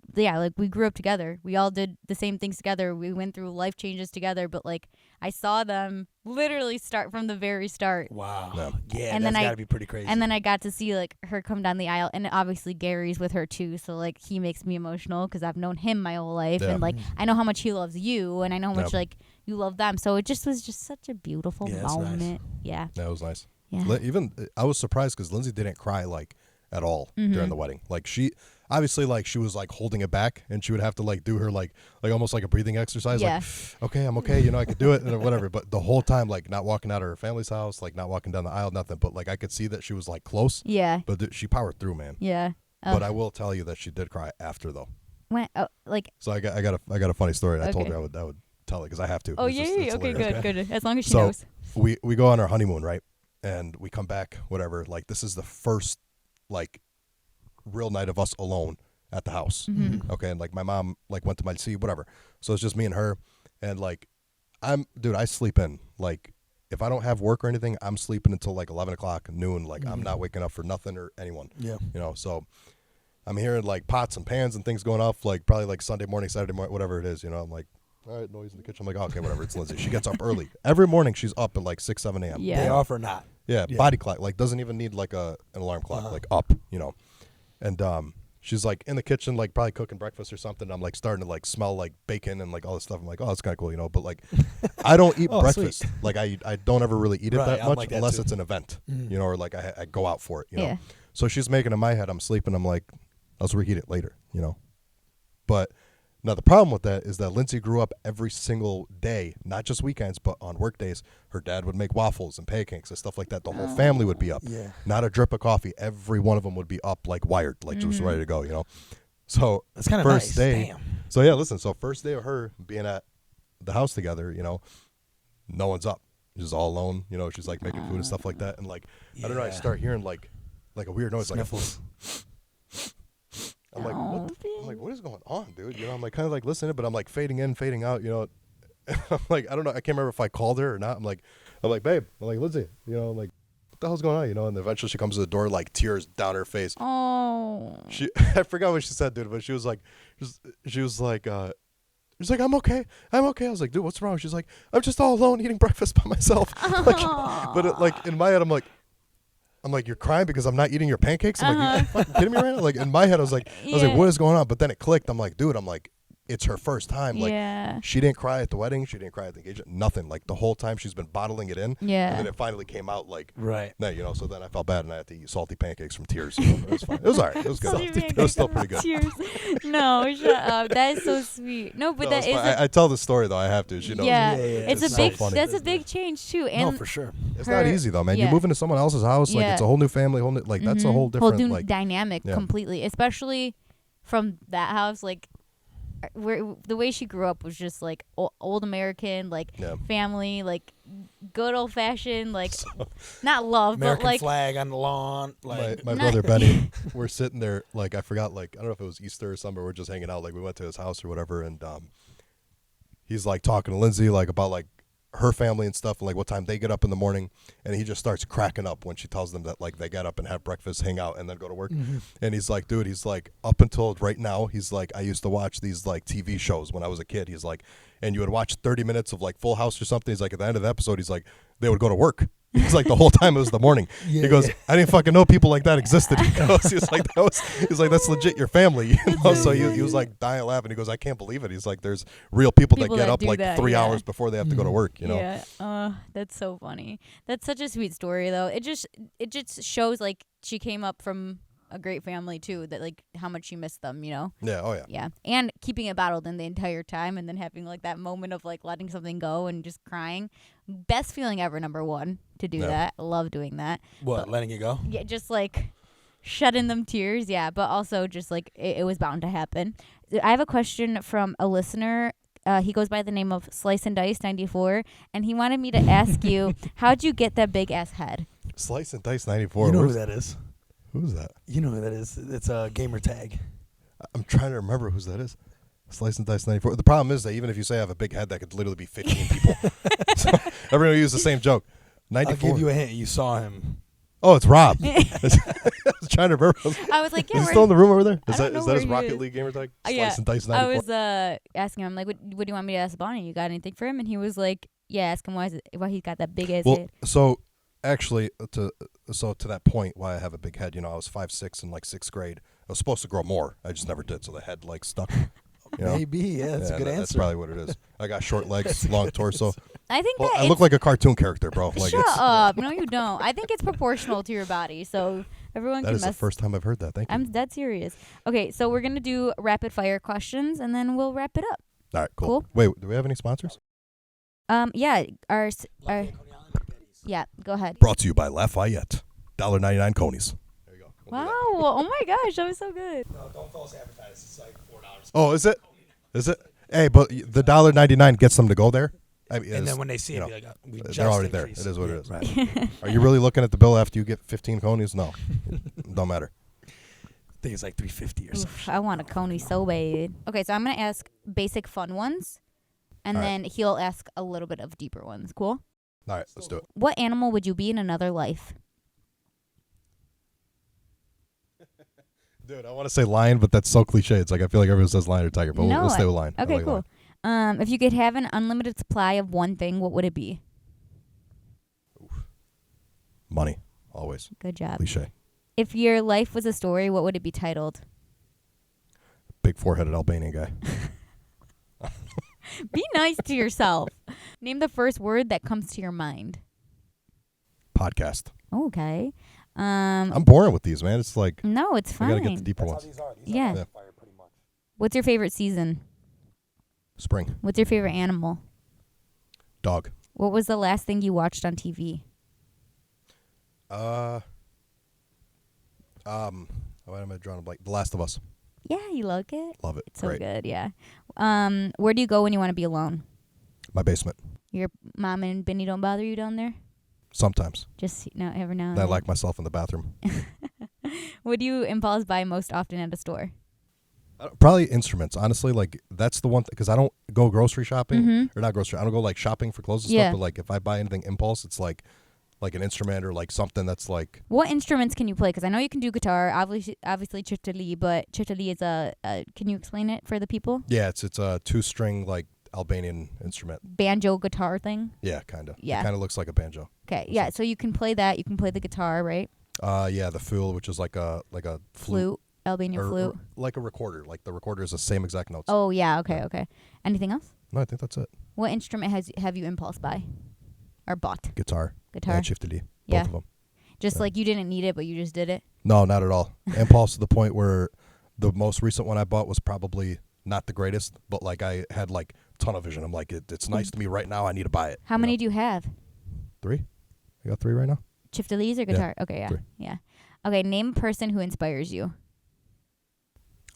grew up together. We all did the same things together. We went through life changes together. But like I saw them literally start from the very start. Wow. Yeah. Yeah, And that's then got to be pretty crazy. And then I got to see like her come down the aisle, and obviously Gary's with her too. So like he makes me emotional because I've known him my whole life, Yeah. and like I know how much he loves you, and I know how much Yeah. like you love them. So it just was just such a beautiful Yeah, that's nice. moment. Yeah, That was nice. yeah, Even I was surprised because Lindsay didn't cry like at all Mm-hmm. during the wedding. Like she obviously like she was like holding it back, and she would have to like do her like almost like a breathing exercise. Yeah. Like, okay, I'm okay. I could do it and whatever. But the whole time, like not walking out of her family's house, like not walking down the aisle, nothing. But like I could see that she was like close. yeah, But she powered through, man. yeah. But I will tell you that she did cry after though. When like So I got a funny story. And I told Okay. her I would tell it because I have to. oh It's yeah, just- yeah, it's okay, hilarious. good. As long as she So knows. we go on our honeymoon, right? And we come back, whatever. Like this is the first like real night of us alone at the house. Mm-hmm. Okay, and like my mom like went to my see whatever. So it's just me and her, and like I sleep in. Like if I don't have work or anything, I'm sleeping until like 11 o'clock, noon. Like I'm not waking up for nothing or anyone. yeah. So I'm hearing like pots and pans and things going off like probably like Sunday morning, Saturday morning, whatever it is. I'm like all right, noise in the kitchen. I'm like, oh, okay, whatever. It's Lindsay. She gets up early. Every morning she's up at like 6, 7 a.m. Yeah. Day off or not? Yeah, body clock. Like, doesn't even need like an alarm clock. Like, up, And she's like in the kitchen, like probably cooking breakfast or something. I'm like starting to like smell like bacon and like all this stuff. I'm like, oh, that's kind of cool, But like, I don't eat breakfast. Sweet. Like, I don't ever really eat it that much like unless it's an event, or like I go out for it, Yeah. So she's making in my head. I'm sleeping. I'm like, I'll just reheat it later, But now the problem with that is that Lindsay grew up every single day, not just weekends, but on work days. Her dad would make waffles and pancakes and stuff like that. The whole family would be up. Yeah. Not a drip of coffee. Every one of them would be up, like wired, like just ready to go, So That's kind of first nice. day. Damn. So yeah, listen. So first day of her being at the house together, no one's up. She's all alone. She's like making food and stuff like that. And like I don't know, I start hearing like a weird noise, Sniffles. I'm like, what is going on, dude? I'm like kind of like listening, but I'm like fading in, fading out, I'm like, I don't know. I can't remember if I called her or not. I'm like, babe. I'm like, Lindsay, I'm like, what the hell's going on, And eventually she comes to the door, like tears down her face. Oh. I forgot what she said, dude, but she was like, I'm okay. I was like, dude, what's wrong? She's like, I'm just all alone eating breakfast by myself. But in my head, I'm like, you're crying because I'm not eating your pancakes? I'm like, you fucking kidding me right now? Like, in my head, I was like, what is going on? But then it clicked. I'm like, dude, it's her first time. Like, she didn't cry at the wedding. She didn't cry at the engagement. Nothing. Like, the whole time she's been bottling it in. Yeah. And then it finally came out, like, right. So then I felt bad, and I had to eat salty pancakes from Tears. It was fine. It was all right. It was good. It was still pretty good. Tears. No, shut up. That is so sweet. No, but that is. I tell the story, though. I have to. She knows. Yeah. Yeah, It's a so big. funny. That's a big change too. And No, for sure. It's not easy, though, man. Yeah. You move into someone else's house. Like, Yeah. it's a whole new family. That's a whole different, new like, dynamic completely, especially from that house. Like, where the way she grew up was just like old American, like family, like good old fashioned, like not love, American but like flag on the lawn. Like my brother Bani, we're sitting there, like, I forgot, like, I don't know if it was Easter or something, we're just hanging out, like, we went to his house or whatever, and he's like talking to Lindsay, like, about like her family and stuff, and like what time they get up in the morning, and he just starts cracking up when she tells them that, like, they get up and have breakfast, hang out, and then go to work. And he's like, dude, he's like, up until right now, he's like, I used to watch these like TV shows when I was a kid. He's like, and you would watch 30 minutes of like Full House or something. He's like, at the end of the episode, he's like, they would go to work. He's like, the whole time it was the morning. He goes, I didn't fucking know people like that existed. He's like, that's legit your family. So he was like dying laughing. He goes, I can't believe it. He's like, there's real people that get up like that, 3 hours before they have to go to work, Yeah. That's so funny. That's such a sweet story though. It just shows like she came up from a great family too, that like how much she missed them, Yeah. Oh yeah. Yeah. And keeping it bottled in the entire time, and then having like that moment of like letting something go and just crying. Best feeling ever, number one, to do that. I love doing that. what? Letting it go? Yeah, just like shedding them tears. Yeah, but also just like it was bound to happen. I have a question from a listener. He goes by the name of Slice and Dice 94, and he wanted me to ask you, how'd you get that big ass head? Slice and Dice 94. You know who that is? Who's that? You know who that is? It's a gamer tag. I'm trying to remember whose that is. Slice and Dice 94. The problem is that even if you say I have a big head, that could literally be 15 people. So everyone use the same joke. 94. I'll give you a hint. You saw him. Oh, it's Rob. I was trying to remember. I was like, yeah, Is he still in the room over there? I Is don't know that his where he Rocket is. League gamer tag? Yeah. Slice and Dice 94. I was asking him, I'm like, what do you want me to ask Bonnie? You got anything for him? And he was like, yeah, ask him why he's got that big ass Well, head. so actually, to that point, why I have a big head, I was 5'6" in like 6th grade. I was supposed to grow more. I just never did, so the head like stuck. Maybe, yeah, that's a good answer. That's probably what it is. I got short legs, long torso. I think Well, that I look like a cartoon character, bro. Like, shut up. No, you don't. I think it's proportional to your body, so everyone that can is mess. the first time I've heard that. Thank you. I'm dead serious. Okay, so we're gonna do rapid fire questions, and then we'll wrap it up. All right, cool. Cool. Wait, do we have any sponsors? Yeah, yeah. Go ahead. Brought to you by Lafayette. $1.99 Coney's. There you go. Wow. Oh my gosh, that was so good. No, don't false advertise. It's like $4. Oh, is it? Is it? Hey, but the $1.99 gets them to go there. I mean, And then when they see it, be like, we just they're already there. increased. It is what it is. Right. Are you really looking at the bill after you get 15 Coney's? No, don't matter. I think it's like $3.50 or something. Oof, I want a Coney so bad. Okay, so I'm gonna ask basic fun ones, and All right. then he'll ask a little bit of deeper ones. Cool. All right, let's do it. What animal would you be in another life? Dude, I want to say lion, but that's so cliche. It's like I feel like everyone says lion or tiger, but No, we'll stay with lion. I Okay, like cool. If you could have an unlimited supply of one thing, what would it be? Money, always. Good job. Cliche. If your life was a story, what would it be titled? Big four-headed Albanian guy. Be nice to yourself. Name the first word that comes to your mind. Podcast. Okay. I'm boring with these, man. It's like No, it's I fine. gotta get the deeper ones. These are Yeah. rapid fire pretty much. What's your favorite season? Spring. What's your favorite animal? Dog. What was the last thing you watched on TV? What am I drawing a blank? The Last of Us. Yeah, you like it? Love it. It's so Great. good, yeah. Where do you go when you want to be alone? My basement. Your mom and Benny don't bother you down there? Sometimes. Just every now and I then. like myself in the bathroom. What do you impulse buy most often at a store? Probably instruments. Honestly, like that's the one because I don't go grocery shopping or not grocery. I don't go like shopping for clothes and Yeah. stuff. But like if I buy anything impulse, it's like an instrument or like something that's like What instruments can you play? Because I know you can do guitar, obviously chitali, but chitali is can you explain it for the people? yeah, it's a 2-string like Albanian instrument. Banjo guitar thing? Yeah, kind of. Yeah. It kind of looks like a banjo. Okay, yeah, so you can play that. You can play the guitar, right? Yeah, the ful, which is like a flute. Albanian flute. Or like a recorder. Like the recorder is the same exact notes. Oh, yeah, okay, Yeah. okay. Anything else? No, I think that's it. What instrument have you impulse buy? Or bought? Guitar. Guitar? And shiftily. Yeah. Both of them. Just Yeah. like you didn't need it, but you just did it? No, not at all. Impulse to the point where the most recent one I bought was probably not the greatest, but like I had like tunnel vision. I'm like, it's nice to me right now. I need to buy it. How many do you have? 3? I got 3 right now. Chiftalis or guitar? Okay, yeah. 3. Yeah. Okay, name a person who inspires you.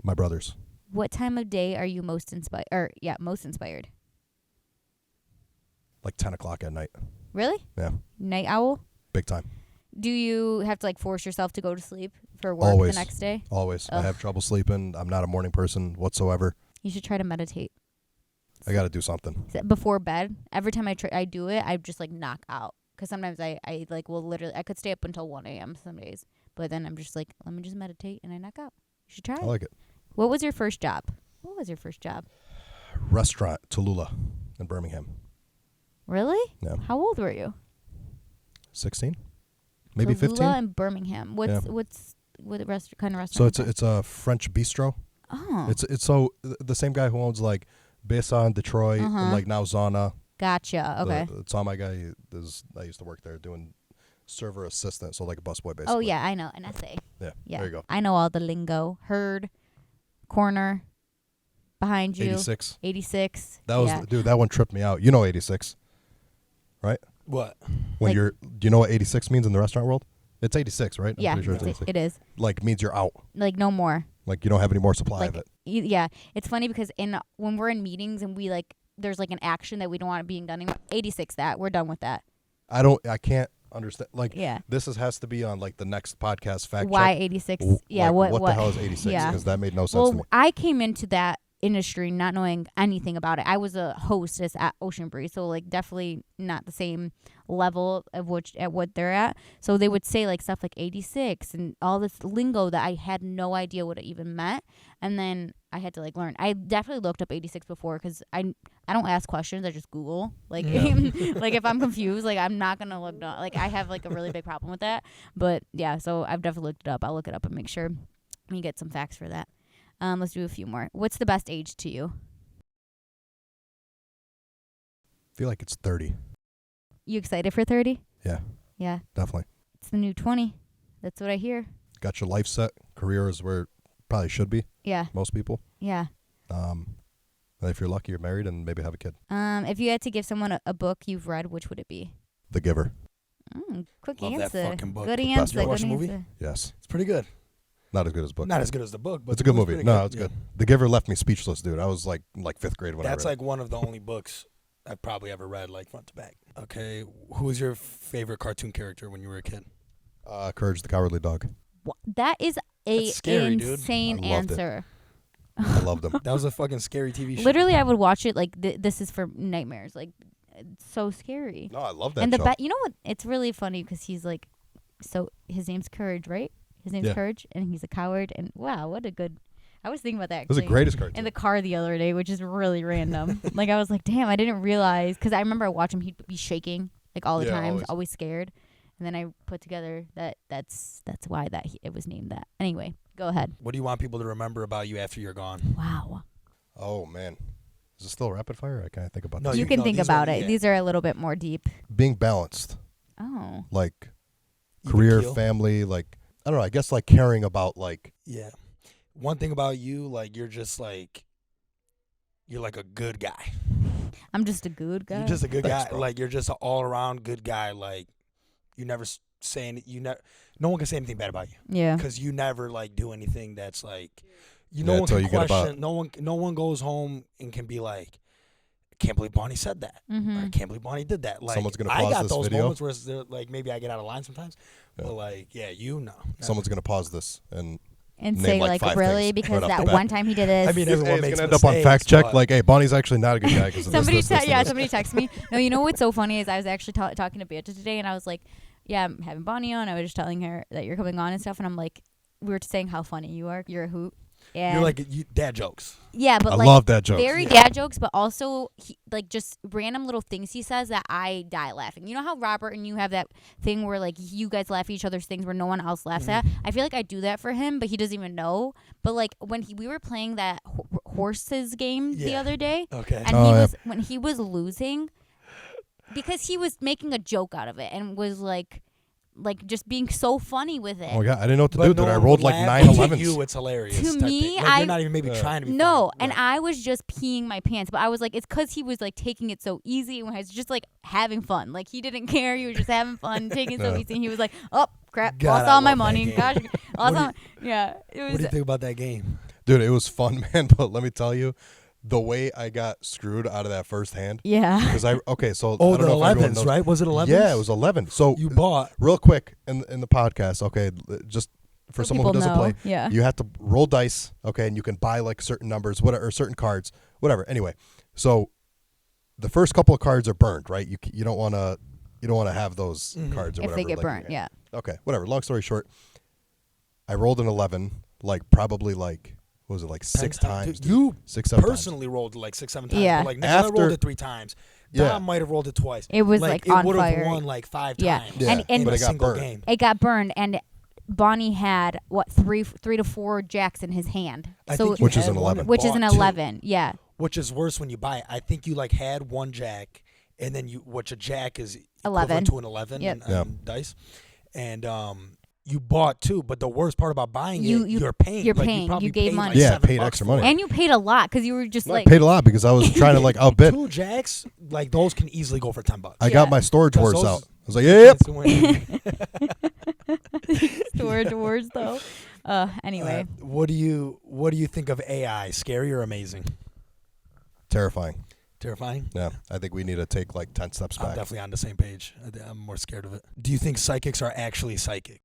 My brothers. What time of day are you most inspired? Most inspired. Like 10 o'clock at night. Really? Yeah. Night owl? Big time. Do you have to like force yourself to go to sleep for work Always. the next day? Always. I Ugh. have trouble sleeping. I'm not a morning person whatsoever. You should try to meditate. I got to do something. Before bed, every time I do it, I just like knock out. Because sometimes I like will literally, I could stay up until 1 a.m. some days. But then I'm just like, let me just meditate and I knock out. You should try I it. like it. What was your first job? What was your first job? Restaurant Tallulah in Birmingham. Really? Yeah. How old were you? 16? Maybe Tallulah 15? in Birmingham. What kind of restaurant? So is that? it's a French bistro. Oh. It's so the same guy who owns like Besa in Detroit and like now Zana. Gotcha. Okay. It's all my guy. I used to work there doing server assistant, so like a busboy basically. Oh yeah, I know. An essay. Yeah. Yeah. There you go. I know all the lingo. Herd, corner, behind you. 86. 86. That was yeah. dude. That one tripped me out. You know 86, right? What? When Like- do you know what 86 means in the restaurant world? It's 86, right? I'm Yeah, pretty sure it's it's- 86. it is. Like means you're out. Like no more. Like you don't have any more supply Like of it. Yeah, it's funny because when we're in meetings and we like there's like an action that we don't want it being done anymore. 86 that. We're done with that. I can't understand. Like Yeah. this has to be on like the next podcast fact Why check. 86? W- Yeah, like, what the hell is 86? Yeah. Because that made no sense to me. Well, I came into that industry not knowing anything about it. I was a hostess at Ocean Breeze, so like definitely not the same level of what they're at. So they would say like stuff like 86 and all this lingo that I had no idea what it even meant, and then I had to like learn. I definitely looked up 86 before because I don't ask questions. I just Google. Like like if I'm confused, like I'm not gonna look up. Like I have like a really big problem with that. But yeah, so I've definitely looked it up. I'll look it up and make sure we get some facts for that. Let's do a few more. What's the best age to you? I feel like it's 30. You excited for 30? Yeah, Yeah. definitely. It's the new 20. That's what I hear. Got your life set. Career is where it probably should be. Yeah. Most people. Yeah. And if you're lucky, you're married and maybe have a kid. If you had to give someone a book you've read, which would it be? The Giver. Quick Love that answer. fucking book. Good The best answer. book. Good Watch the movie? answer. Yes. It's pretty good. Not as good as book. Not as good as the book, but It's a the good book's movie. pretty No, good. it's Yeah. good. The Giver left me speechless, dude. I was like 5th grade when That's I read like one of the only books I've probably ever read, like front to back. Okay, who was your favorite cartoon character when you were a kid? Courage the Cowardly Dog. That is a That's scary, dude. insane I loved it. answer. I loved him. That was a fucking scary TV show. Literally, I would watch it like this is for nightmares. Like, it's so scary. No, I love that And the show. you know what? It's really funny because he's like, so his name's Courage, right? His name's Yeah. Courage, and he's a coward. And wow, what a good. I was thinking about that. It was the actually, greatest cartoon. in the car the other day, which is really random. Like I was like, damn, I didn't realize because I remember watching him, he'd be shaking like all the time, always scared. And then I put together that's why it was named that. Anyway, go ahead. What do you want people to remember about you after you're gone? Wow. Oh man, is it still rapid fire? I can't think about No, this. You can think about it. yeah. These are a little bit more deep. Being balanced, Oh. like Even career, keel? family, like I don't know. I guess like caring about like Yeah. One thing about you, like you're just like you're like a good guy. I'm just a good guy. You're just a good Thanks, guy. bro. Like you're just an all around good guy. Like you never say no one can say anything bad about you yeah. because you never like do anything that's like Yeah, no one until can you get about- question. No one goes home and can be like, I can't believe Bonnie said that. Mm-hmm. Or, I can't believe Bonnie did that. Like Someone's gonna I pause got this those video. moments where it's, like maybe I get out of line sometimes. Yeah. But like you know. someone's gonna pause this and And name, say like, like 5 really things because right off that the bat. one time he did this. I mean, everyone it's makes gonna end up on mistakes, fact check. but- Like, hey, Bonnie's actually not a good guy because somebody this, somebody texted me. No, you know what's so funny is I was actually talking to Beatrice today, and I was like, yeah, I'm having Bonnie on. I was just telling her that you're coming on and stuff, and I'm like, we were saying how funny you are. You're a hoot. And You're like dad jokes. yeah, but I like love that joke. very dad jokes, but also like just random little things he says that I die laughing. You know how Robert and you have that thing where like you guys laugh at each other's things where no one else laughs at? I feel like I do that for him, but he doesn't even know. But like when we were playing that horses game the Yeah. other day, Okay. and Oh, when he was losing, because he was making a joke out of it and was like just being so funny with it. Oh my god, I didn't know what to But do. no Dude, I one rolled would like laugh, 9 but to 11s. you, it's hilarious. To type me, thing. Like, you're not even maybe trying to be No, funny. and I was just peeing my pants, but I was like, it's because he was like taking it so easy and was just like having fun. Like he didn't care. He was just having fun, taking it so Yeah. easy. And he was like, oh crap, God, lost I all my love that money. game. Gosh, lost What do all. Yeah, it What was. do you think about that game? Dude, it was fun, man. But let me tell you, the way I got screwed out of that first hand. Yeah. Because so Oh, I don't the know if everyone 11s, knows. right? Was it 11s? Yeah, it was 11. So You bought. real quick in the podcast, okay, just for So someone who people doesn't know, play, yeah. you have to roll dice, okay, and you can buy like certain numbers, whatever, or certain cards, whatever. Anyway, so the first couple of cards are burned, right? You don't want to have those cards or If whatever. they get like, burnt, yeah. Okay, whatever. Long story short, I rolled an 11, like probably like what was it, like 6 times? Dude, you 6, 7 times. personally rolled it like 6, 7 times. Yeah. But like Nicola After- rolled it 3 times. Yeah. Dom might have rolled it twice. It was like it on would have fire. won like 5 Yeah. times. Yeah, And in but a it got single burned. game. It got burned, and Bonnie had what 3 to 4 jacks in his hand. I So think you Which is had an one 11. and which is bought an two, 11. Yeah. Which is worse when you buy it. I think you like had 1 jack, and then which a jack is 11. equivalent to an 11 Yep. in dice, and you bought 2. But the worst part about buying You- it, you're paying. you're like, paying. You, probably You gave paid money. Like Yeah, I $7 paid extra for it. money. And you paid a lot because you were just No, like I paid a lot because I was trying to like outbid. 2 jacks, like those can easily go for $10. I got Yeah. my storage Because wars those- out. I was like, yep. storage wars though. Anyway. What do you think of AI? Scary or amazing? Terrifying. Terrifying? Yeah, I think we need to take like 10 steps I'm back. definitely on the same page. I'm more scared of it. Do you think psychics are actually psychic?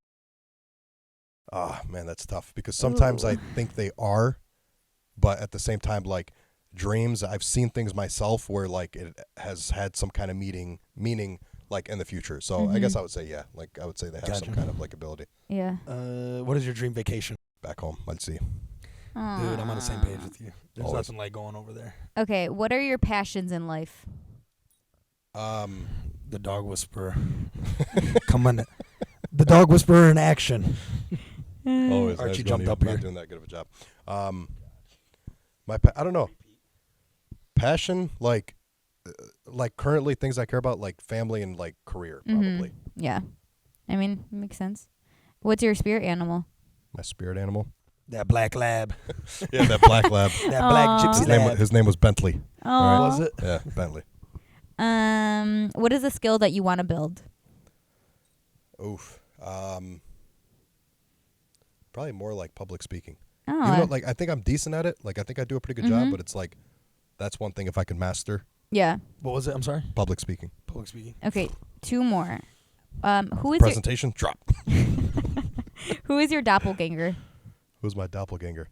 Oh, man, that's tough because sometimes I think they are, but at the same time, like dreams, I've seen things myself where like it has had some kind of meaning like in the future. So I guess I would say, yeah, like I would say they have some Gotcha. kind of like ability. Yeah. What is your dream vacation? Back home, I'd see. Dude, I'm on the same page with you. There's Always. nothing like going over there. Okay, what are your passions in life? The dog whisperer. Come on. The dog whisperer in action. Always. Archie I was jumped up not here. doing that good of a job. I don't know. Passion, like currently things I care about, like family and like career, probably. Yeah. I mean, makes sense. What's your spirit animal? My spirit animal. That black lab. Yeah, that black lab. That black gypsy lab. His name was Bentley. Oh. Was it? Yeah, Bentley. What is a skill that you want to build? Oof. Probably more like public speaking. Oh. Even though, like, I think I'm decent at it. Like, I think I do a pretty good job, but it's like, that's one thing if I can master Yeah. What was it? I'm sorry. public speaking. Public speaking. Okay, 2 more. Who is Presentation, drop. who is your doppelganger? Who's my doppelganger?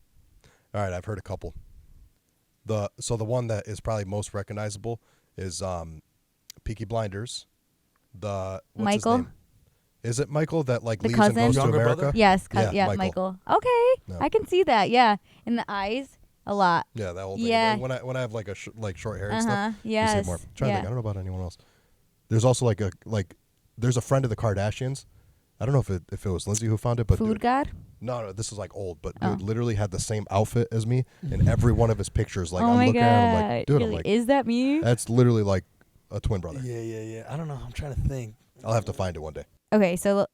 All right, I've heard a couple. The one that is probably most recognizable is Peaky Blinders. What's Michael? his name? Is it Michael that like The leaves cousin? and goes to Younger America? brother? Yes, Yeah, Michael. Okay, No. I can see that. Yeah, in the eyes, a lot. Yeah, that whole thing. Yeah. When I have like like short hair and Uh stuff, huh. you Yes. see it more. I'm trying to Yeah. think. I don't know about anyone else. There's also there's a friend of the Kardashians. I don't know if it was Lindsay who found it, but Food dude, God. no, this is like old, but Oh. dude literally had the same outfit as me in every one of his pictures. Like oh I'm my looking god. at him like, dude, I'm Really? like, Is that me? that's literally like a twin brother. Yeah. I don't know. I'm trying to think. I'll have to find it one day. Okay, so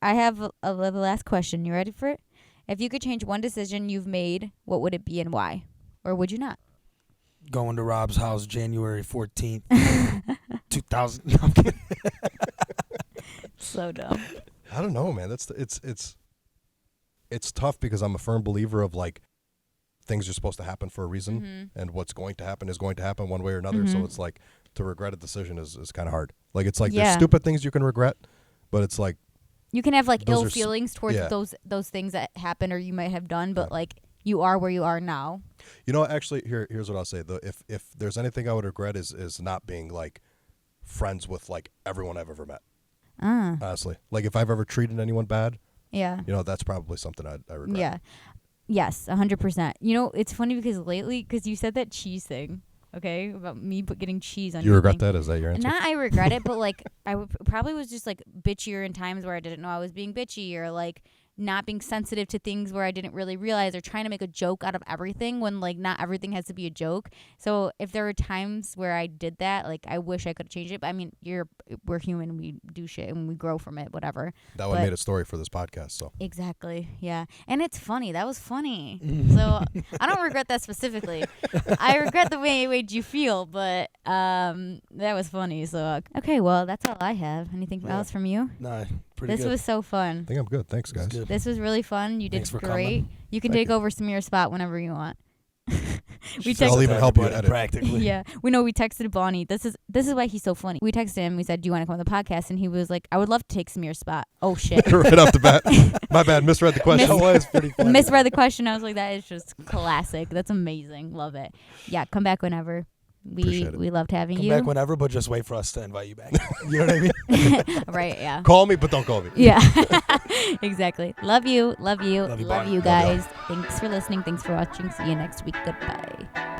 I have the last question. You ready for it? If you could change one decision you've made, what would it be and why? Or would you not? Going to Rob's house January 14th, 2000. No, I'm kidding. So dumb. I don't know, man. It's tough because I'm a firm believer of like things are supposed to happen for a reason, Mm-hmm. and what's going to happen is going to happen one way or another. So Mhm. it's like to regret a decision is kind of hard. Like it's like Yeah. there's stupid things you can regret, but it's like You can have like Those ill are feelings towards yeah. those things that happen or you might have done, but Yeah. like you are where you are now. you know actually here's what I'll say though. If there's anything I would regret is not being like friends with like everyone I've ever met. Honestly, like if I've ever treated anyone bad, Yeah. you know that's probably something I regret. Yeah. Yes, 100%. You know, it's funny because lately, because you said that cheese thing, okay, about me getting cheese on You your regret thing. that? Is that your answer? Not I regret it, but like probably was just like bitchier in times where I didn't know I was being bitchy, or like not being sensitive to things where I didn't really realize, or trying to make a joke out of everything when like not everything has to be a joke. So if there were times where I did that, like I wish I could change it. But I mean, we're human, we do shit and we grow from it, whatever. That one But- made a story for this podcast. So Exactly. Yeah. And it's funny. That was funny. So I don't regret that specifically. I regret the way it made you feel, but that was funny. So okay, well, that's all I have. Anything Yeah. else from you? Nah, pretty This good. was so I fun. think I'm good. Thanks, It was guys. good. This was really fun. You did Thanks for great. coming. You can Thank take over Samir's spot whenever you want. We Shout I'll out texted. even to help you everybody, edit. practically. Yeah, we texted Bani. This is why he's so funny. We texted him. We said, "Do you want to come on the podcast?" And he was like, "I would love to take Samir's spot." Oh shit. Right off the bat. My bad. Misread the question. That was pretty funny. Misread the question. I was like, that is just classic. That's amazing. Love it. Yeah, come back whenever. Appreciate it. We loved having Come you. back whenever, but just wait for us to invite you back. You know what I mean? Right, yeah. Call me, but don't call me. Yeah. Exactly. Love you. Love you. Love you, Love Bani. you Love y'all. guys. Thanks for listening. Thanks for watching. See you next week. Goodbye.